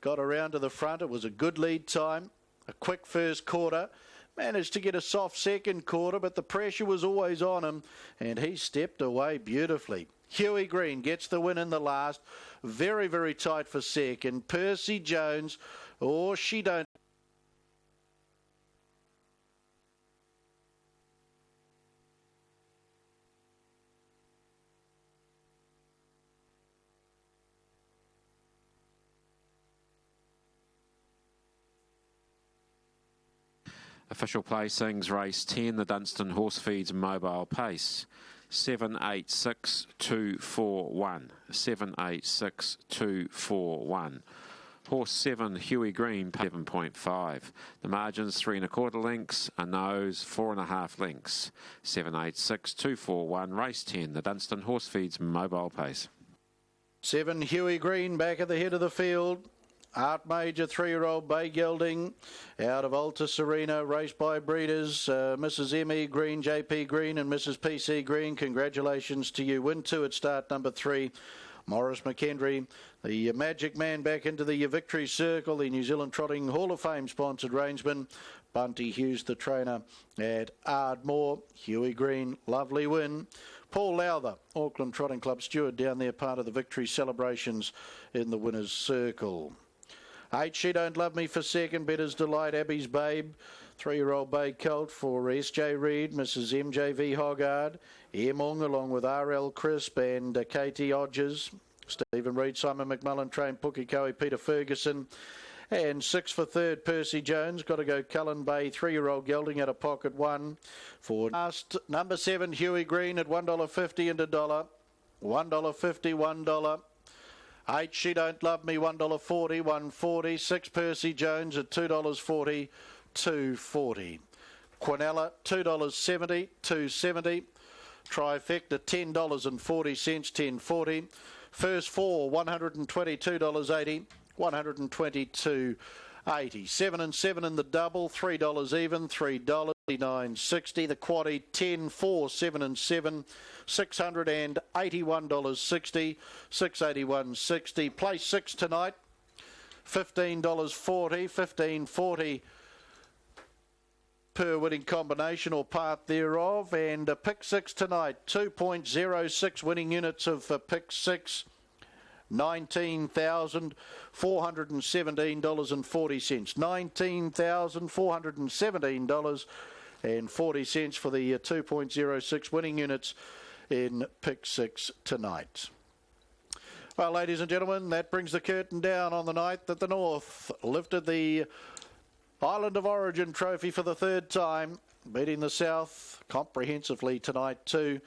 got around to the front. It was a good lead time, a quick first quarter. Managed to get a soft second quarter, but the pressure was always on him, and he stepped away beautifully. Huey Green gets the win in the last. Very, very tight for second. Percy Jones, or She Don't. Official placings, race 10, the Dunstan Horse Feeds Mobile Pace. 786241. 786241. Horse 7, Huey Green, 7.5. The margins 3 1/4 lengths, a nose 4 1/2 lengths. 786241. Race 10, the Dunstan Horse Feeds Mobile Pace. 7, Huey Green back at the head of the field. Art Major, 3-year-old Bay Gelding out of Alta Serena, raced by breeders Mrs. M.E. Green, J.P. Green and Mrs. P.C. Green. Congratulations to you. Win 2 at start number 3. Morris McKendry, the Magic Man, back into the Victory Circle, the New Zealand Trotting Hall of Fame sponsored rangeman. Bunty Hughes, the trainer at Ardmore. Huey Green, lovely win. Paul Lowther, Auckland Trotting Club steward, down there, part of the victory celebrations in the winner's circle. 8, She Don't Love Me for second. Better's Delight, Abby's Babe, 3-year-old bay colt for S.J. Reid, Mrs. M.J.V. Hoggard, Emong, along with R.L. Crisp and Katie Odgers, Stephen Reid, Simon McMullen, Train Pukikoe, Peter Ferguson. And 6 for third, Percy Jones. Got to go Cullen Bay, 3-year-old gelding at a pocket 1. For last, number 7, Huey Green at $1.50 and $1. $1.50, $1. 8, She Don't Love Me, $1.40, $1.40. 6, Percy Jones at $2.40, $2.40. Quinella, $2.70, $2.70. Trifecta, $10.40, $10.40. First 4, $122.80, $122.80. 7 and 7 in the double, $3 even, $3. $9.60. The quaddie, 10, 4, 7 and 7, $681.60, $681.60. Place 6 tonight, $15.40, $15.40 per winning combination or part thereof. And pick 6 tonight, 2.06 winning units of pick 6. $19,417.40. $19,417.40 for the 2.06 winning units in pick 6 tonight. Well, ladies and gentlemen, that brings the curtain down on the night that the North lifted the Island of Origin trophy for the third time, beating the South comprehensively tonight too.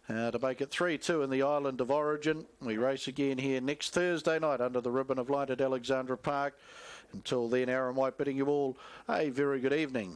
To make it 3-2 in the Island of Origin. We race again here next Thursday night under the ribbon of light at Alexandra Park. Until then, Aaron White bidding you all a very good evening.